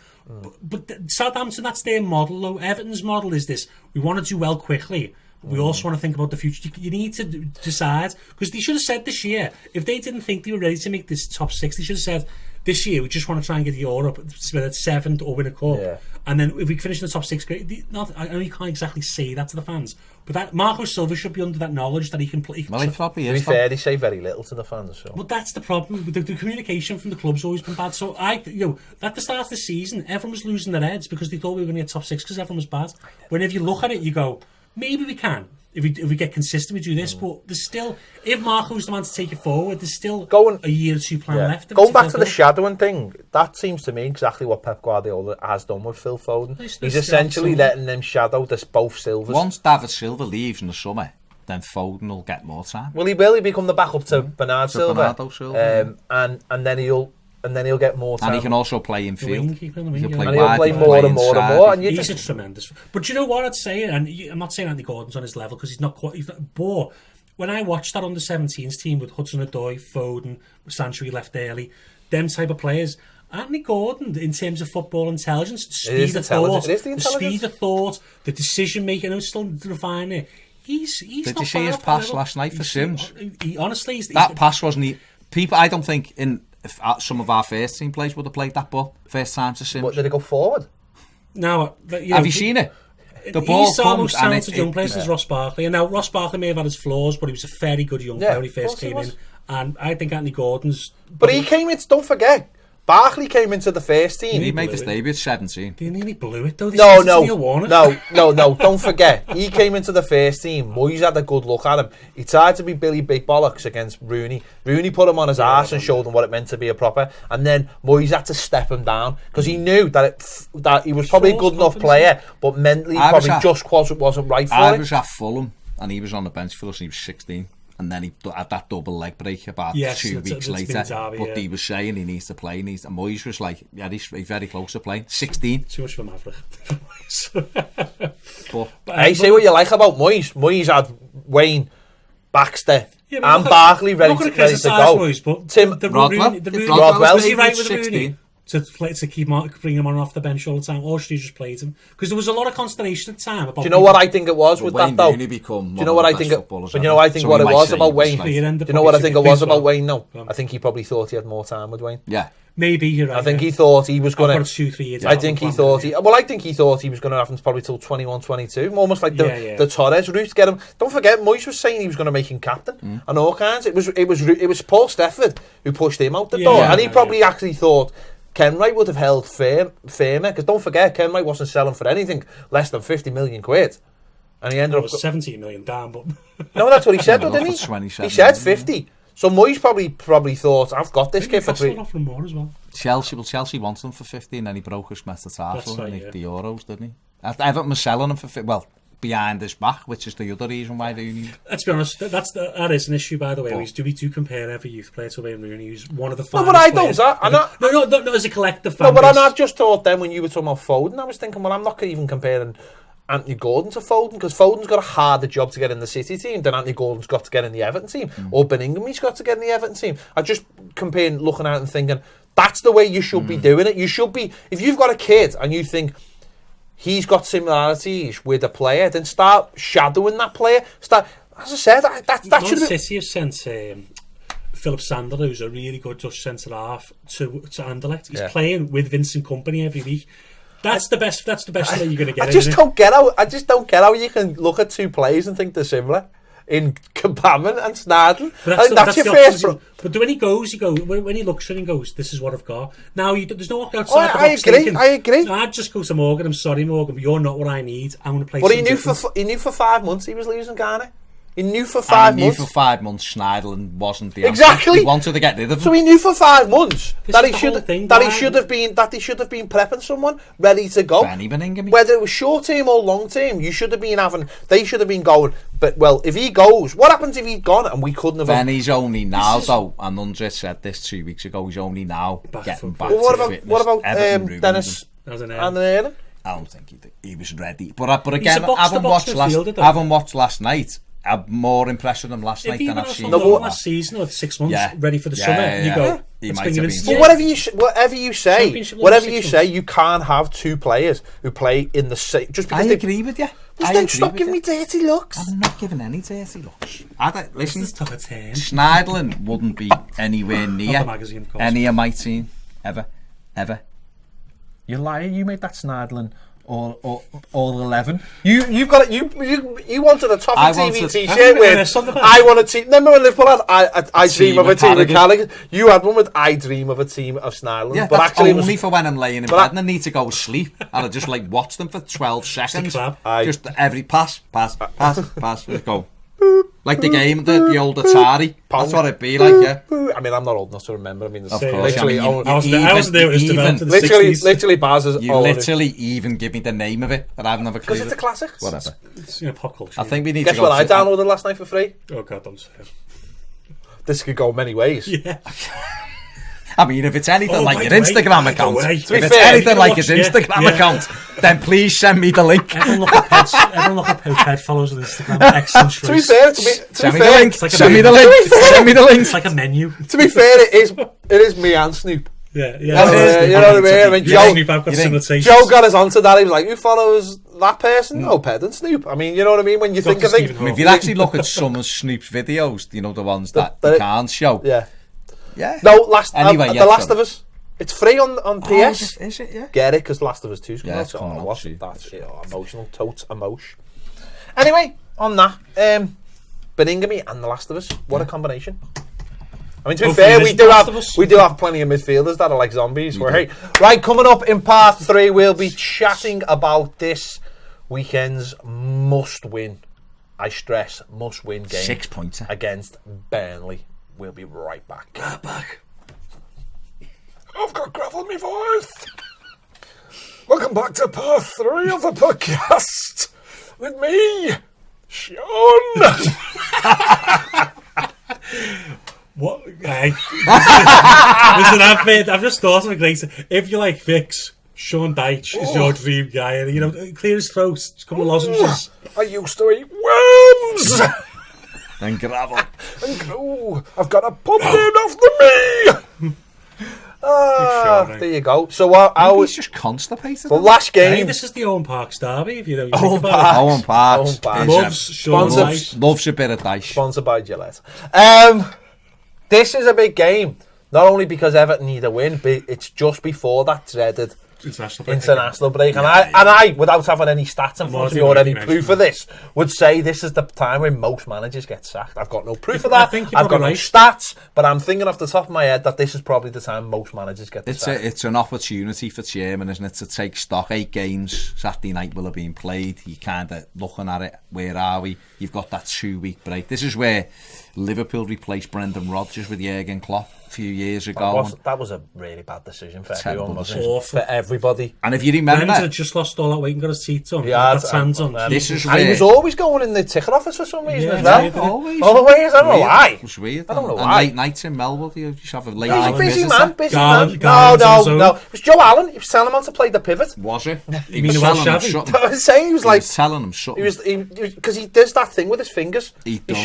But Southampton, that's their model, though. Everton's model is this: we want to do well quickly, but we also want to think about the future. You need to decide, because they should have said this year, if they didn't think they were ready to make this top 6, they should have said, This year, we just want to try and get Europe, whether it's 7th or win a cup. Yeah. And then if we finish in the top 6, great. I know you can't exactly say that to the fans, but that Marco Silva should be under that knowledge that he can play. Well, he probably To be is. fair, they say very little to the fans. So. But that's the problem. The communication from the club's always been bad. So at the start of the season, everyone was losing their heads because they thought we were going to get top 6 because everyone was bad. When if you look at it, you go, maybe we can. If we get consistent, we do this. But there's still, if Marco's the man to take it forward, there's still a year or two plan left. Going back to the shadowing thing, that seems to me exactly what Pep Guardiola has done with Phil Foden. He's essentially letting them shadow both Silvers. Once David Silva leaves in the summer, then Foden will get more time. Well, he will. He'll become the backup to Bernardo Silva. And then he'll get more time. And he can also play in field. He'll play more and more and more. And he's a tremendous. But do you know what I'd say? And I'm not saying Andy Gordon's on his level because he's not quite. But when I watched that under-17s team with Hudson-Odoi, Foden, Sancho he left early, them type of players, Anthony Gordon, in terms of football intelligence, the speed of thought, the decision making, I'm still refining it. He's Did you see his pass last night for Sims? Honestly, that pass wasn't. People, I don't think if some of our first team players would have played that ball first time to Sims. What, did it go forward? No, have you seen it? The ball comes and talented young players as Ross Barkley, and now Ross Barkley may have had his flaws, but he was a very good young player when he first came in. And I think Anthony Gordon's. But he came in. Don't forget, Barkley came into the first team. He made his debut at 17. They nearly blew it though. No. Don't forget, he came into the first team. Moyes had a good look at him. He tried to be Billy Big Bollocks against Rooney. Rooney put him on his arse and showed him what it meant to be a proper. And then Moyes had to step him down because he knew that he was probably a good enough player, but mentally just wasn't right for it. I was at Fulham and he was on the bench for us and he was 16. And then he had that double leg break about 2 weeks later. But he was saying he needs to play. And Moyes was like, yeah, he's very close to playing. 16. Too much for Maverick. But I say what you like about Moyes. Moyes had Wayne, Baxter, and Barkley ready to go. Moyes, but Tim Rodwell, was he right with Rooney? To keep bringing him on off the bench all the time, or should he just play him? Because there was a lot of consternation at the time. About do you know what I think it was with Wayne that though? Do you know what I think? But you know, I think what it was about Wayne. Do you know what I think it was about Wayne? No, I think he probably thought he had more time with Wayne. Yeah, maybe you're right. I think he thought he was going to 2-3 years. I think he thought he was going to have him probably till 21, 22, almost like the Torres route. Get him. Don't forget, Moyes was saying he was going to make him captain and all kinds. It was Paul Stefford who pushed him out the door, and he probably actually thought Kenwright would have held firmer, because don't forget, Kenwright wasn't selling for anything less than 50 million quid. And he ended up 17 million down, but no, that's what he said, didn't he? He said 50. So Moyes probably thought, I've got this kid for 3. From more as well. Chelsea wants him for 50, and then he broke his metatarsal in the Euros, didn't he? Everton was selling him for 50. Well, behind his back, which is the other reason why they need. Let's be honest, that is an issue, by the way. We do compare every youth player to Wayne Rooney, who's one of the finest. No, but I don't. No, as a collective. No, but I've just thought then when you were talking about Foden, I was thinking, well, I'm not even comparing Anthony Gordon to Foden, because Foden's got a harder job to get in the City team than Anthony Gordon's got to get in the Everton team, or Benningham's got to get in the Everton team. I just comparing, looking at it and thinking, that's the way you should be doing it. You should be, if you've got a kid and you think he's got similarities with a player, then start shadowing that player. As I said, that should be. City have sent Philip Sander, who's a really good Dutch centre half, to Anderlecht. He's playing with Vincent Kompany every week. That's the best way you're going to get. I just don't get how you can look at two players and think they're similar in Kapaman and Snarden. That's your first. But when he looks at it and goes, "This is what I've got." Now there's no outside the box thinking, I agree. No, I'd just go to Morgan. I'm sorry, Morgan, but you're not what I need. I'm going to play. But he knew for 5 months he was losing Ghana. He knew for 5 months. He knew for 5 months Schneiderlin wasn't the answer. Exactly. He wanted to get rid of him. So he knew for 5 months that he should have been prepping someone ready to go. Benny Benningham. Whether it was short term or long term, they should have been going. But well, if he goes, what happens if he'd gone and we couldn't have? Benny's only now though, and Andre said this 2 weeks ago. He's only now getting back to fitness. What about Dennis and Aaron? I don't think he was ready. But again, having watched last night, I'm more impressed with him last night than I've seen last season or 6 months ready for the summer. You go, he might have been. But whatever you say, you can't have two players who play in the same. Just because I agree with you. Then stop giving me dirty looks. I'm not giving any dirty looks. Listen, Schneiderlin wouldn't be anywhere near any of my team. Ever. You liar! You made that Snidling all 11. You've got it. You wanted a Toffee I TV wanted- T-shirt with I want a team. Remember when Liverpool had I dream of a team of Carragher? You had one with I dream of a team of Snidling. Yeah, but that's actually, only it was, for when I'm laying in bed and I need to go to sleep, and I just like watch them for 12 seconds. Just every pass, let's go. Like the game, the old Atari. That's what it'd be like, yeah. I mean, I'm not old enough to remember. I mean, Of course. literally, I wasn't there. It was developed in the literally, 60s. literally, Baz is You all literally even give me the name of it that I've never because clued it's a it. classic. Whatever. It's pop culture. I think we need Guess to go what I to- downloaded last night for free? Oh God, don't say it. This could go many ways. Yeah. I mean, if it's anything Oh, like by your the way, Instagram by the account, way. if To be it's fair, anything you like watch- his Instagram yeah. account, then please send me the link. Everyone look at Ped follows on Instagram. Excellent To be choice. fair, Send me the link. It's like a Send me the menu. link. Send me the link. It's like a menu. to be fair, it is me and Snoop. Yeah. You know what I mean? I mean, Yeah, Joe, Snoop, I've got you think- similar tastes. Joe got us onto that. He was like, "Who follows that person?" No, Ped and Snoop. I mean, you know what I mean? When you think Dr. of things, Stephen I mean, if you actually look at some of Snoop's videos, you know, the ones that you can't show. yeah. Yeah. No, Anyway, The yeah, Last sorry. of Us. It's free on PS. Is it? Yeah. Get it, because Last of Us 2's coming Yeah, out. it's coming out, What's see. that? Emotional, totes emotion. Anyway, on that, Beningame and The Last of Us. What a combination. I mean, to be Hopefully fair, this we is do The Last have of Us. we do have plenty of midfielders that are like zombies. Right, coming up in part 3, we'll be chatting about this weekend's must-win. I stress must-win game 6-pointer. against Burnley. We'll be right back. back. I've got gravel in my voice. Welcome back to part 3 of the podcast with me, Sean. What? Hey. Listen, I've just thought of a great. If you like Vicks, Sean Dyche is your dream guy. And, you know, clear his throat, a couple of lozenges. I used to eat worms. And gravel. And I've got a pub named after me. There you go. So I Maybe was he's just constipated. the last Hey, game. this is the Owen Parks derby. If you know, you Owen think about Parks. Owen Parks. Owen Parks. is, Loves Sean Sponsor- Dyche. loves a bit of dice. Sponsored by Gillette. This is a big game. Not only because Everton need a win, but it's just before that dreaded international break. And I, without having any stats in front of me or any proof of this, would say this is the time when most managers get sacked. I've got no proof of I that. think you're I've got probably no stats, but I'm thinking off the top of my head that this is probably the time most managers get sacked. It's an opportunity for chairman, isn't it, to take stock. 8 games Saturday night will have been played. You kind of looking at it. Where are we? You've got that 2-week break. This is where Liverpool replaced Brendan Rodgers with Jurgen Klopp a few years ago. That was a really bad decision for Terrible everyone, wasn't it? decision. For everybody. And if you remember, Brendan had just lost all that weight and got his teeth on. Yeah, Got hands on. this is And he where was always going in the ticket office for some reason Yeah, as well. yeah, always. Always, I don't know Weird. why. It was weird. I don't know and why. late nights in Melbourne, you just have a late He's night a busy visitor. man, busy Garland- man. Garland's on his No. own. It was Joe Allen. He was telling him how to play the pivot. Was it? He mean was the telling Welsh him Abbey? something. I was saying he was He like, was telling him something. because he does that thing with his fingers. He does.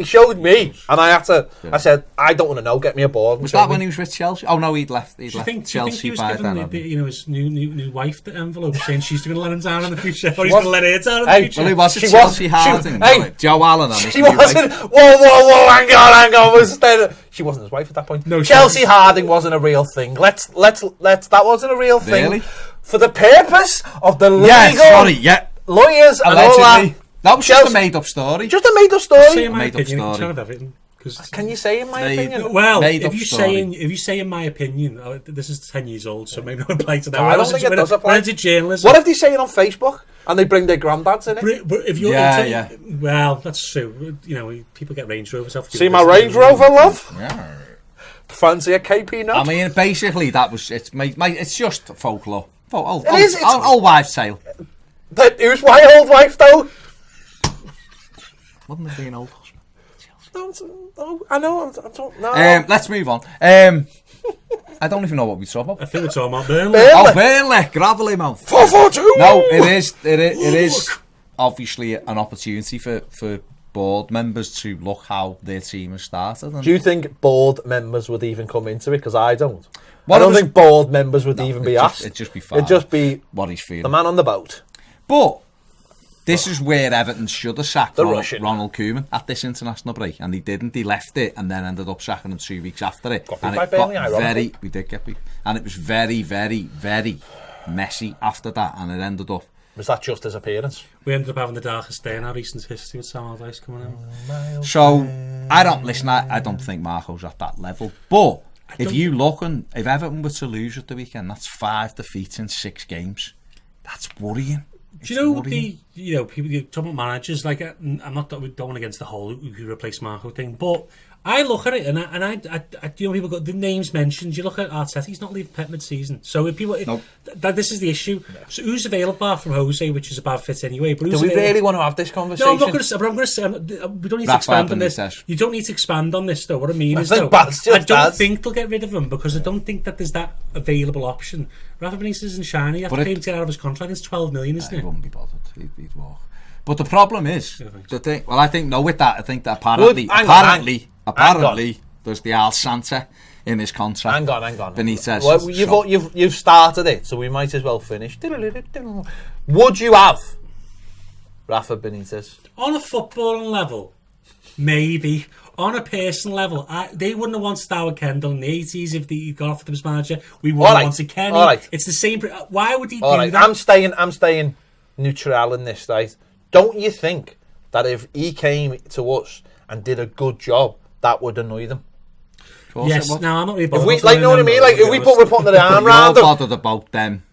showed me, and I had to. I said, I don't want to know. Get me a board. Was that when he was with Chelsea? Oh no, he'd left. He'd Do you left think he Chelsea was by giving then. his new wife the envelope saying she's going to let him down in the future, or he's going to let her down in the Hey, future? Well, he was She at Chelsea was- Harding. hey, no, Joe Allen on his She new wife. wasn't. Whoa! Hang on. She wasn't his wife at that point. No, Chelsea Harding wasn't a real thing. Let's. That wasn't a real thing. Really? For the purpose of the Yeah, legal sorry, yeah. lawyers and all that. Allegedly. That was just Chelsea- a made-up story. Just a made-up Say story. in my Made up opinion, you can story. tell everything. 'Cause Can you say in my Made- opinion? well, Made if up you story. say in my opinion, this is 10 years old, so maybe not apply to that. No, I don't think it does apply. When it's journalism, What if they say it on Facebook and they bring their granddads in it? But if you're Yeah. well, that's true. You know, people get Range Rovers. See my Range Rover, love? Yeah. Fancy a KP nut? I mean, basically, that was it's just folklore. It is, it's- Old wives' tale. But who's my old wife, though? Wouldn't it be an old husband? I know. I don't know. Let's move on. I don't even know what we talk about. I think we're talking about Burnley. Oh, Burnley, gravelly mouth. 4-4-2. No, it is obviously an opportunity for board members to look how their team has started. And Do you think board members would even come into it? Because I don't. What I don't was- think board members would even be asked. It'd just be fine. It'd just be what he's feeling. the man on the boat. But This is where Everton should have sacked The Ronald, Russian. Ronald Koeman at this international break, and they didn't. They left it and then ended up sacking him 2 weeks after it. Got beat And by it Burnley, got ironically. we did get beat, and it was very, very, very messy after that, and it ended up. Was that just his appearance? We ended up having the darkest day in our recent history with Sam Allardyce coming in. So I don't think Marco's at that level. But if you look, and if Everton were to lose at the weekend, that's 5 defeats in 6 games. That's worrying. Do you know people you talk about managers? Like, I'm not going against the whole who replaced Marco thing, but I look at it and I people got the names mentioned. You look at Arteta, he's not leaving Pep mid-season. So if people, this is the issue. Yeah. So who's available apart from Jose, which is a bad fit anyway? But do we really want to have this conversation? No, I'm not going to. But I'm going to say we don't need to expand on this. You don't need to expand on this, though. What I mean is, though, I don't think they'll get rid of him because I don't think that there's that available option. Rafa Benitez and shiny after paying to get out of his contract. It's 12 million, isn't it? He wouldn't be bothered. He'd walk. But the problem is the thing. Well, I think with that, I think that apparently there's the Al Santa in his contract. Hang on. Benitez. Well, you've started it, so we might as well finish. Would you have Rafa Benitez on a footballing level? Maybe. On a personal level, they wouldn't have wanted Howard Kendall in the 80s if he got offered him as manager. We wouldn't have wanted Kenny. Right. It's the same. Why would he do that? I'm staying neutral in this, right? Don't you think that if he came to us and did a good job, that would annoy them? Yes. Now I'm not really bothered. If we, know what I mean? Like if we're putting the arm around them, bothered about them.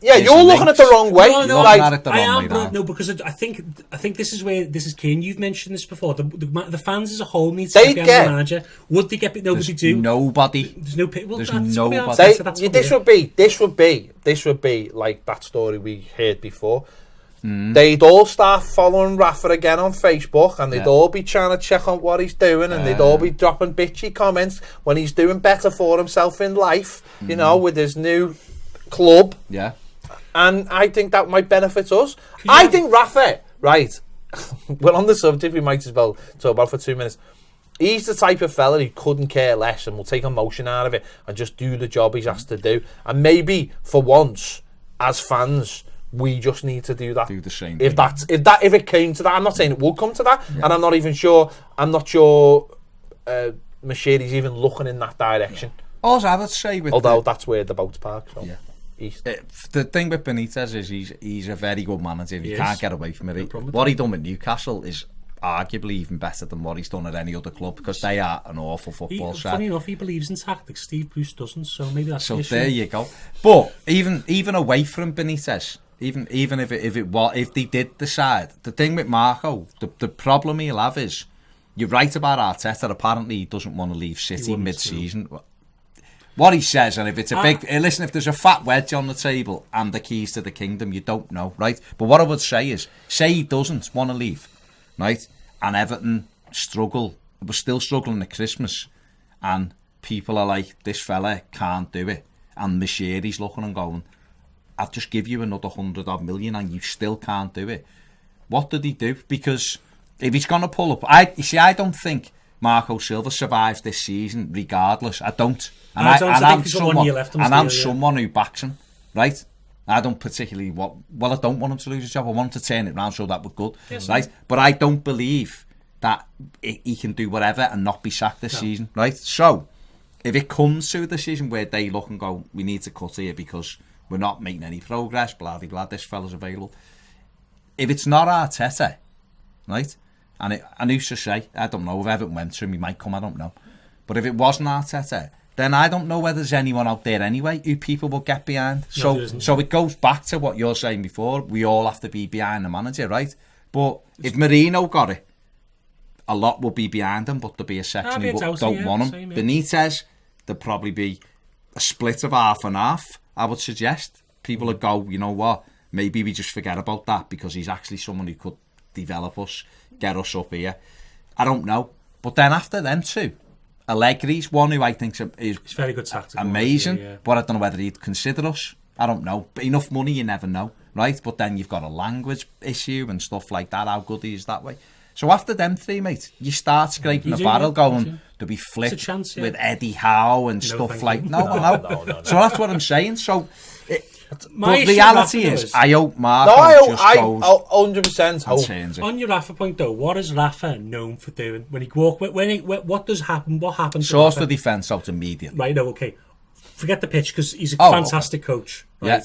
Yeah, you're looking at the wrong way. No, I am. No, because I think this is where this is key. And you've mentioned this before. The fans as a whole need to get the manager. Would they get? Nobody do. Nobody. There's no. Well, there's nobody. This would be like that story we heard before. They'd all start following Rafa again on Facebook, and they'd all be trying to check on what he's doing, and they'd all be dropping bitchy comments when he's doing better for himself in life. You know, with his new club. Yeah. And I think that might benefit us. I think Rafa, right, we're on the subject, we might as well talk about it for 2 minutes. He's the type of fella who couldn't care less and will take emotion out of it and just do the job he's asked to do. And maybe, for once, as fans, we just need to do that. Do the same if thing. If it came to that, I'm not saying it would come to that, and I'm not sure Mercedes even looking in that direction. All I would say although that's where the boats park, so east. The thing with Benitez is he's a very good manager. He can't get away from it. What he done with Newcastle is arguably even better than what he's done at any other club because they are an awful football side. Funny enough, he believes in tactics. Steve Bruce doesn't, so maybe that's the issue. There you go. But even away from Benitez, even if they did decide, the thing with Marco, the problem he'll have is you're right about Arteta. Apparently, he doesn't want to leave City mid-season. What he says, and if it's a big... listen, if there's a fat wedge on the table and the keys to the kingdom, you don't know, right? But what I would say is, say he doesn't want to leave, right? And Everton we're still struggling at Christmas, and people are like, this fella can't do it. And Mercedes looking and going, I'll just give you another 100 million and you still can't do it. What did he do? Because if he's going to pull up... I don't think Marco Silva survives this season regardless. I don't. And I'm someone who backs him, right? I don't particularly I don't want him to lose his job. I want him to turn it around so that we're good, right? But I don't believe that he can do whatever and not be sacked this season, right? So, if it comes to a decision where they look and go, we need to cut here because we're not making any progress, blah, blah, blah, this fella's available. If it's not Arteta, right? And who's to say? I don't know. If Everton went to him, he might come, I don't know. But if it wasn't Arteta, then I don't know whether there's anyone out there anyway who people will get behind. So it goes back to what you're saying before. We all have to be behind the manager, right? But if Marino got it, a lot will be behind him, but there'll be a section who don't want him. Same, Benitez, there'll probably be a split of half and half, I would suggest. People would go, you know what, maybe we just forget about that because he's actually someone who could develop us, get us up here. I don't know. But then after them two, Allegri's one who I think is very good tactical, amazing, but I don't know whether he'd consider us. I don't know. But enough money, you never know, right? But then you've got a language issue and stuff like that. How good he is that way. So after them three, mate, you start scraping the barrel going, to be flipped with Eddie Howe and stuff like... No. So that's what I'm saying. So But reality is, I hope Marco just I goes 100% and hope. turns it. On your Rafa point though, what is Rafa known for doing when he walk? What does happen? What happens? Source the defence out immediately. Right, no, okay. Forget the pitch because he's a Oh, fantastic coach. Right? Yeah.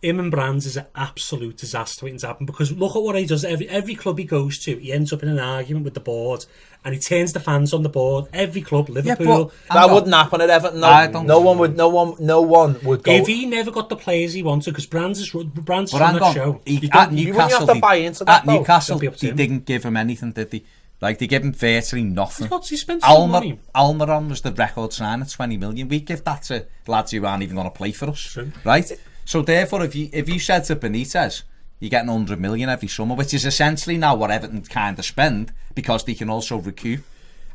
Him and Brands is an absolute disaster waiting to happen because look at what he does. Every club he goes to, he ends up in an argument with the board and he turns the fans on the board. Every club, Liverpool. That wouldn't happen at Everton. No one would go. If he never got the players he wanted, because Brands is on that show. At Newcastle, have to buy into that. At Newcastle, they didn't give him anything, did they? Like, they gave him virtually nothing. He spent some money. Almiron was the record sign at 20 million. We give that to lads who aren't even going to play for us, True. right? So therefore, if you said to Benitez, you're getting 100 million every summer, which is essentially now what Everton kind of spend because they can also recoup.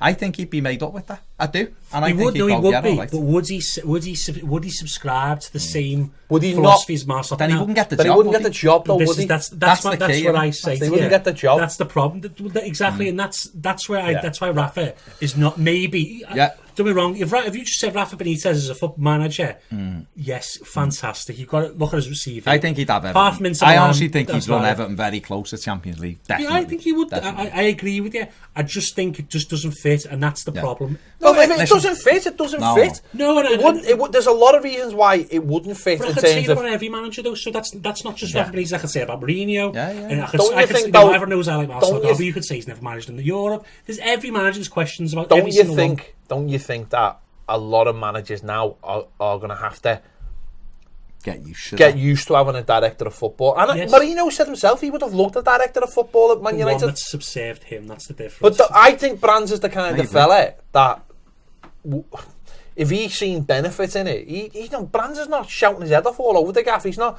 I think he'd be made up with that. I do, and I think he'd go, yeah, all right. But would he subscribe to the same would he philosophy as Marcel? Then he wouldn't get the Then job. he wouldn't get the job, though, would he? That's what I say. He wouldn't get the job. That's the problem. Exactly, and that's why Rafa is not maybe. Yeah. Don't be wrong. If you just said Rafa Benitez as a football manager, yes, fantastic. You've got to look at his receiving. I think he'd have Apart Everton. from I honestly think he'd run Everton very close to Champions League. Definitely. Yeah, I think he would. I agree with you. I just think it just doesn't fit, and that's the problem. No, if it doesn't fit, it doesn't fit. No, it wouldn't. There's a lot of reasons why it wouldn't fit. But I in could say terms that of about every manager, though. So that's not just Rafa Benitez. I could say about Mourinho. And everyone knows I like Marcel. But you could say he's never managed in Europe. There's every manager's questions about. Don't you think that a lot of managers now are going to have to get used to having a director of football? And yes. Mourinho said himself he would have loved a director of football at Man United. One that subserved him. That's the difference. But I think Brands is the kind of fella that if he's seen benefit in it, Brands is not shouting his head off all over the gaff. He's not.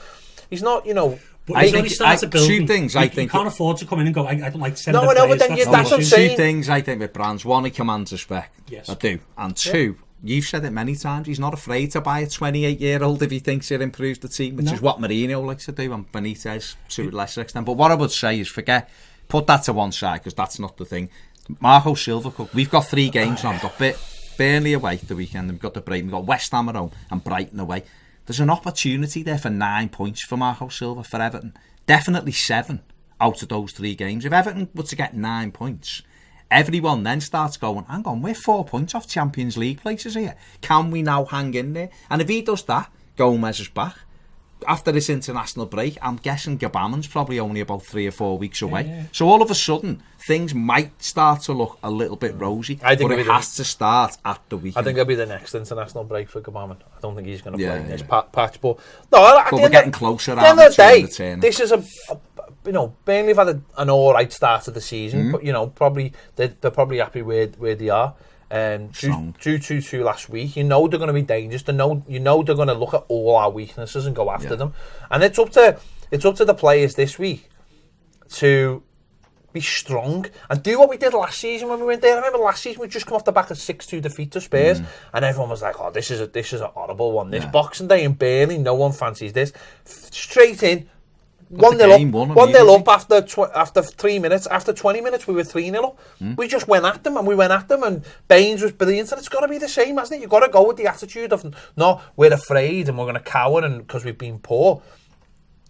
But I think two things. I think you can't afford to come in and go. I don't like to send. No, I know, but then that's what I'm saying. Two things I think with Brands. One, he commands respect. Yes, I do. And two, you've said it many times. He's not afraid to buy a 28-year-old if he thinks it improves the team, which is what Mourinho likes to do, and Benitez to a lesser extent. But what I would say is put that to one side because that's not the thing. Marco Silva Cup. We've got 3 games on. We've got Burnley away the weekend, and we've got the break. We've got West Ham at home and Brighton away. There's an opportunity there for 9 points for Marco Silva for Everton. Definitely 7 out of those 3 games. If Everton were to get 9 points, everyone then starts going, hang on, we're 4 points off Champions League places here. Can we now hang in there? And if he does that, Gomez is back. After this international break, I'm guessing Gabaman's probably only about 3 or 4 weeks away. Yeah. So all of a sudden, things might start to look a little bit rosy, but it has to start at the weekend. I think it'll be the next international break for Gabaman. I don't think he's going to play in this patch. But no, we're getting closer. At the end of the day, this is Burnley have had an all right start of the season, but probably they're probably happy where they are. Drew 2-2 last week. They're going to be dangerous. They're going to look at all our weaknesses and go after them. And it's up to the players this week to be strong and do what we did last season when we went there. I remember last season we just come off the back of 6-2 defeat to Spurs, and everyone was like, "Oh, this is a horrible one. This Boxing Day in Burnley, no one fancies this." Straight in. 1-0 up after 3 minutes. After 20 minutes, we were 3-0 up. We just went at them, and Baines was brilliant. And it's got to be the same, hasn't it? You've got to go with the attitude of, no, we're afraid and we're going to cower because we've been poor.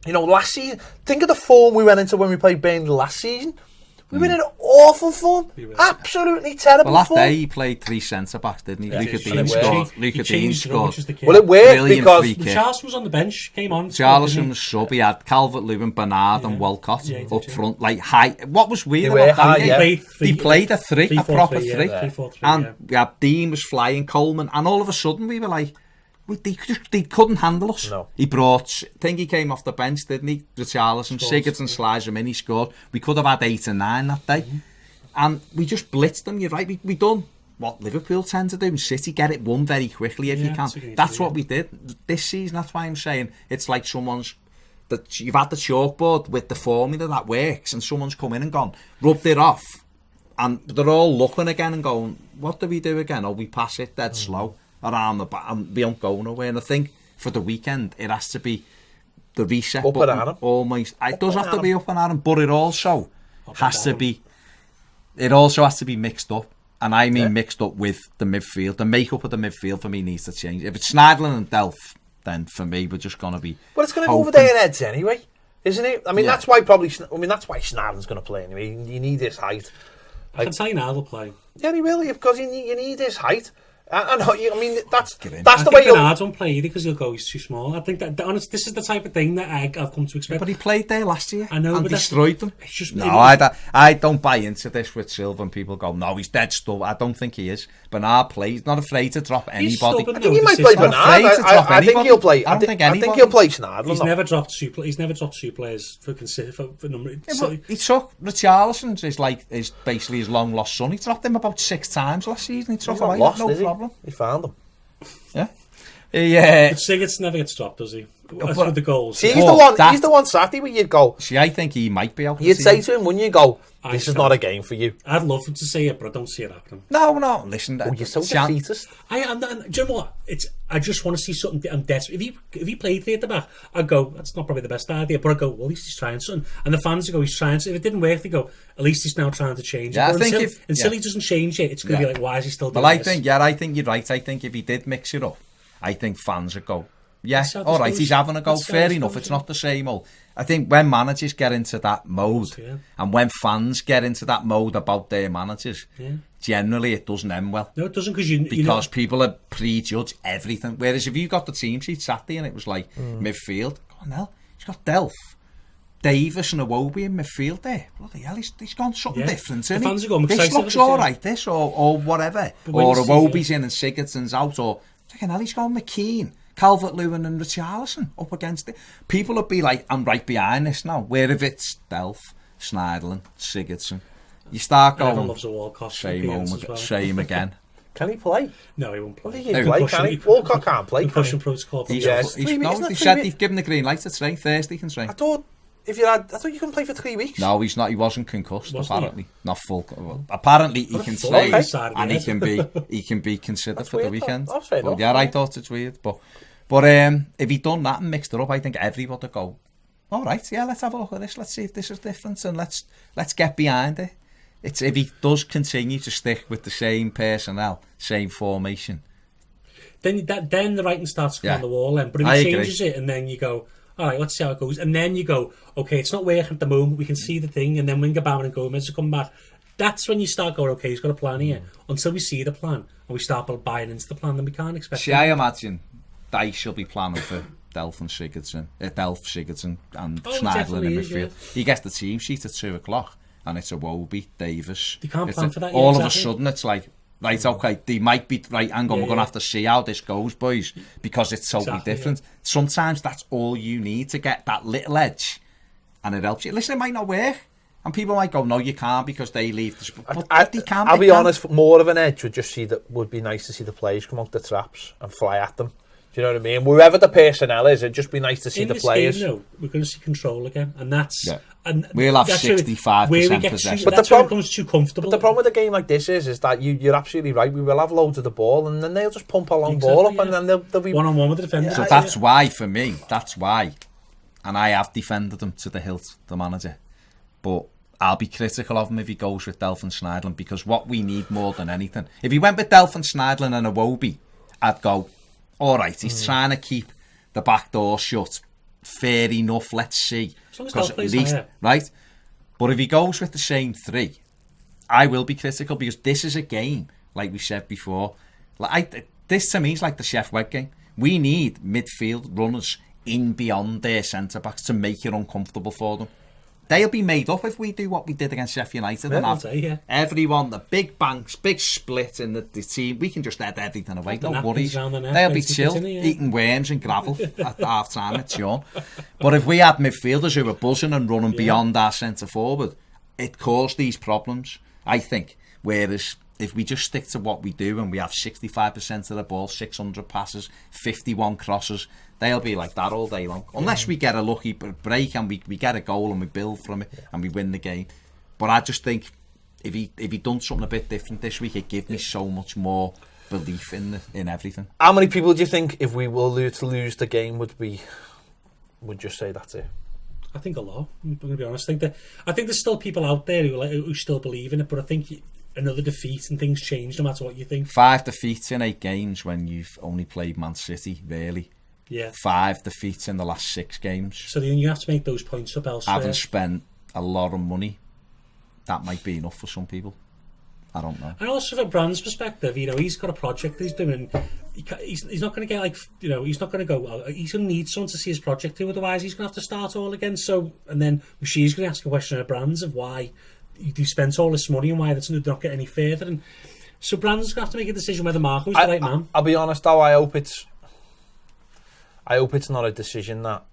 Last season, think of the form we went into when we played Baines last season. We were in awful form. Absolutely terrible form. Well, that day he played 3 centre-backs, didn't he? Luca Dean scored. Well, it worked because Charleston was on the bench, came on. Charleston was sub. He had Calvert-Lewin, Bernard and Walcott up front. Like high. What was weird about that? He played a 3, a proper 3. 3-4-3, and we had Dean was flying, Coleman, and all of a sudden we were like, they couldn't handle us. No. He came off the bench, didn't he? Richarlison, Sigurdsson slides him in, he scored. We could have had 8 or 9 that day. And we just blitzed them, you're right. We done what Liverpool tend to do in City, get it won very quickly if you can. That's what we did. This season, that's why I'm saying it's like you've had the chalkboard with the formula that works, and someone's come in and gone, rubbed it off. And they're all looking again and going, what do we do again? Oh, we pass it dead slow around the back, and we don't go nowhere. And I think for the weekend it has to be the reset button almost. It does have to be up and at him, but it also has to be mixed up, and I mean mixed up with the midfield. The makeup of the midfield for me needs to change. If it's Schneiderlin and Delph, then for me we're just going to be. But it's going to go over their heads anyway, isn't it? I mean, that's why that's why Snarland's going to play anyway. You need this height. I can tell you now they'll play. Yeah, he will, because you need this height. I mean, that's the way you'll... Bernard won't play either because he'll go, he's too small. I think that, honestly, this is the type of thing that I've come to expect. Yeah, but he played there last year. I know, and but destroyed them. It's just no, I don't buy into this with Silva and people go, no, he's dead stubborn. I don't think he is. Bernard plays. He's not afraid to drop anybody. I think he might play Bernard. I think he'll play. I think he'll play Snarland. He's never dropped two players for number. Yeah, so, he took Richarlison's is basically his long lost son. He dropped him about 6 times last season. He took away, lost, no problem. He found him. Yeah. But Sigurdsson never gets dropped, does he? That's with the goals. See, he's the one Saturday where you'd go. See, I think he might be out. You'd say to him, wouldn't you go, this is not a game for you. I'd love him to see it, but I don't see it happening. No, listen. You're so defeatist. Do you know what? I just want to see something. I'm desperate. If he played 3 at the back, I'd go, that's not probably the best idea, but I'd go, well, at least he's trying something. And the fans would go, he's trying something. If it didn't work, they go, at least he's now trying to change it. Yeah, but until he doesn't change it, it's going to be like, why is he still doing this? I think you're right. I think if he did mix it up, I think fans would go, yeah, all right, he's having a go. Fair enough, it's not the same old. I think when managers get into that mode, and when fans get into that mode about their managers, generally it doesn't end well. No, it doesn't, because people are prejudge everything. Whereas if you got the team sheet Saturday and it was like midfield, go on, hell, he's got Delph, Davis and Iwobi in midfield there. Bloody hell, he's gone something different. The fans are going, this looks all right, this or whatever, or Iwobi's in and Sigurdsson's out, or hell, he's gone McKean, Calvert-Lewin and Richarlison up against it. People will be like, I'm right behind this now. Where if it's Delph, Schneiderlin, Sigurdsson, you start going, everyone loves a Walcott. Same again. Can he play? No, he won't play. He play, can he? Walcott can't play. Pushing protocol. He said they've given the green light to train. Thursday he can train. I thought you can play for 3 weeks. No, he's not. He wasn't concussed. Apparently, not full. Well, apparently, he can train and he can be considered for the weekend. That's fair enough. Yeah, I thought it's weird, but if he'd done that and mixed it up, I think everybody would go, all right, yeah, let's have a look at this. Let's see if this is different, and let's get behind it. It's if he does continue to stick with the same personnel, same formation, then the writing starts to come on the wall. But if he changes it, and then you go, all right, let's see how it goes. And then you go, okay, it's not working at the moment. We can see the thing. And then when Gabam and Gomez come back, that's when you start going, okay, he's got a plan here. Until we see the plan and we start buying into the plan, then we can't expect it. I imagine Dyche will be planning for Delph Sigurdsson and Schneiderlin in midfield. Yeah. He gets the team sheet at 2 o'clock and it's Iwobi, Davis. You can't plan for that. All of a sudden it's like, right, okay, they might be right. Hang on, we're going to have to see how this goes, boys, because it's totally different. Yeah. Sometimes that's all you need to get that little edge, and it helps you. Listen, it might not work, and people might go, "No, you can't," because they leave. But they can. I'll be honest. More of an edge would be nice to see the players come out the traps and fly at them. Do you know what I mean? Wherever the personnel is, it'd just be nice to see the players. Game, we're going to see control again, and that's and we'll have 65% possession. But that's where it becomes too comfortable. But the problem with a game like this is that you're absolutely right. We will have loads of the ball, and then they'll just pump a long ball up, and then they'll be one-on-one with the defenders. So that's why, for me, and I have defended him to the hilt, the manager. But I'll be critical of him if he goes with Delph and Schneiderlin, because what we need more than anything, if he went with Delph and Schneiderlin and Iwobi, I'd go, all right, he's trying to keep the back door shut. Fair enough, let's see. Because at least, right? But if he goes with the same 3, I will be critical, because this is a game, like we said before. This to me is like the Chef Wed game. We need midfield runners in beyond their centre-backs to make it uncomfortable for them. They'll be made up if we do what we did against Sheffield United and have everyone, the big banks, big split in the team. We can just head everything away, don't worry. They'll be chill, eating worms and gravel at half time, it's young. But if we had midfielders who are buzzing and running beyond our centre forward, it caused these problems, I think. Whereas if we just stick to what we do and we have 65% of the ball, 600 passes, 51 crosses, they'll be like that all day long. Unless we get a lucky break and we get a goal and we build from it and we win the game. But I just think if he done something a bit different this week, it'd give me so much more belief in everything. How many people do you think, if we were to lose the game, would just say that's it? I think a lot. I'm going to be honest. I think there's still people out there who still believe in it, but I think another defeat and things change no matter what you think. 5 defeats in 8 games when you've only played Man City, really. Yeah. 5 defeats in the last 6 games. So then you have to make those points up elsewhere. Haven't spent a lot of money. That might be enough for some people. I don't know. And also from Brand's perspective, you know, he's got a project he's doing. He's not going to get like, you know, he's not going to go. He's going to need someone to see his project through. Otherwise, he's going to have to start all again. So, and then she's going to ask a question of Brand's of why you spent all this money and why that's not get any further. And so Brand's going to have to make a decision whether Marco's the right man. I'll be honest though. I hope it's not a decision that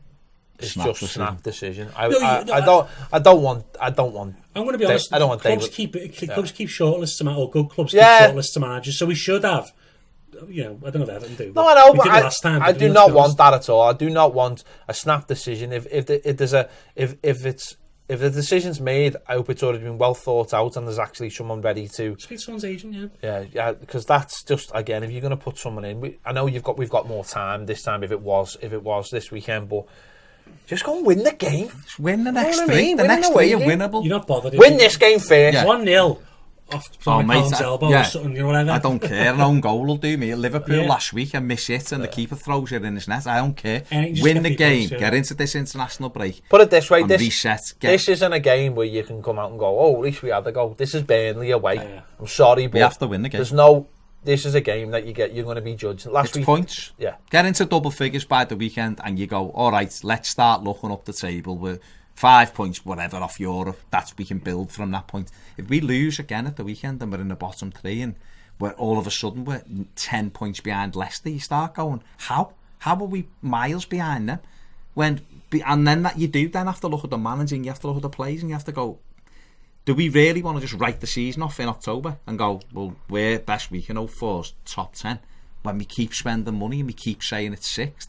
it's just a snap decision. I don't want. I'm going to be honest. I don't want clubs David. Clubs keep shortlists to or good clubs keep shortlists to managers. So we should have. You know, I don't know if Everton do. No, I know, but last time, I do not want that at all. I do not want a snap decision. If the decision's made, I hope it's already been well thought out and there's actually someone ready to speak to someone's agent. Yeah, because that's just, again, if you're going to put someone in, I know we've got more time this time if it was this weekend, but just go and win the game. Just win the next 3. The next 3 are winnable. You're not bothered. Win this game first. 1-0. Off McParland's elbow or something, you know, whatever. I don't care. An own goal will do me. At Liverpool last week, I miss it and the keeper throws it in his net. I don't care. Win the game. Get into this international break. Put it this way: reset. This isn't a game where you can come out and go, "Oh, at least we had the goal." This is Burnley away. I'm sorry, but we have to win the game. This is a game that you're going to be judged. Last week, points. Yeah. Get into double figures by the weekend, and you go, all right, let's start looking up the table with 5 points, whatever, off Europe. we can build from that point. If we lose again at the weekend and we're in the bottom 3 and we're all of a sudden we're 10 points behind Leicester, you start going, how are we miles behind them? And then that you do then have to look at the manager and you have to look at the players and you have to go, do we really want to just write the season off in October and go, well, we're best we can hope for is top 10 when we keep spending money and we keep saying it's 6th?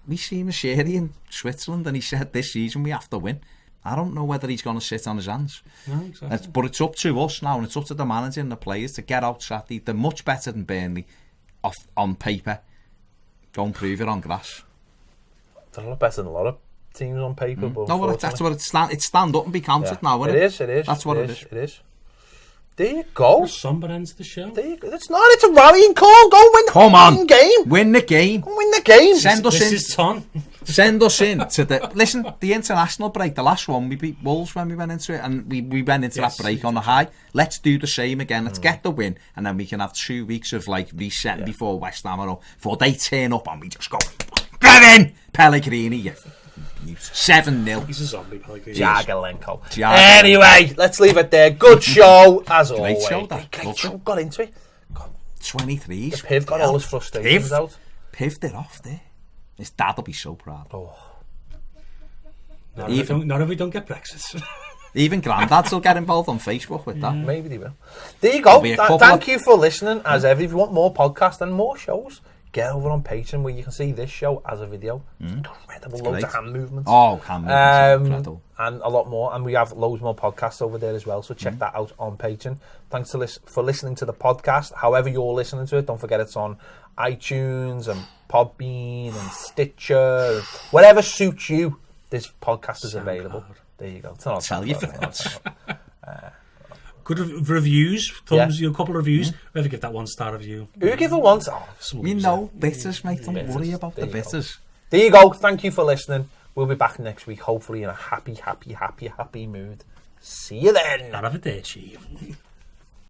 We see Minshall in Switzerland and he said this season we have to win. I don't know whether he's going to sit on his hands. No, exactly. But it's up to us now and it's up to the manager and the players to get out Saturday. They're much better than Burnley on paper. Go and prove it on grass. They're a lot better than a lot of teams on paper. But no, well, that's what it's stand up and be counted now, isn't it? It is. That's what it is. It is. There you go. A somber end to the show. It's not. It's a rallying call. Go win. Come on, game. Win the game. Go win the game. Send us in. This is Ton. Send us in to the international break. The last one we beat Wolves when we went into it, and we went into that break on the high. Let's do the same again. Let's get the win, and then we can have 2 weeks of like resetting before West Ham or before they turn up and we just go, get in, Pellegrini. 7-0. He's a zombie, Pellegrini. Jagalenko. Anyway, let's leave it there. Good show, as always. Great show. Got into it. 23s. The Piv got all his frustrations out. Pived it off there. His dad will be so proud. Not if we don't get Brexit. Even granddads will get involved on Facebook with that. Maybe they will. There you go. Thank you for listening. As ever, if you want more podcasts and more shows, get over on Patreon where you can see this show as a video. It's incredible. Loads of hand movements. Oh, hand movements. Incredible. And a lot more. And we have loads more podcasts over there as well. So check that out on Patreon. Thanks for listening to the podcast. However you're listening to it, don't forget it's on iTunes and Podbean and Stitcher. Whatever suits you, this podcast is available. There you go. Tell your friends. Good reviews, thumbs, a couple of reviews. Whoever give that 1-star review. Who give a 1 star? Bitters, mate. Don't worry about the bitters. There you go. Thank you for listening. We'll be back next week, hopefully in a happy mood. See you then. Arrivederci.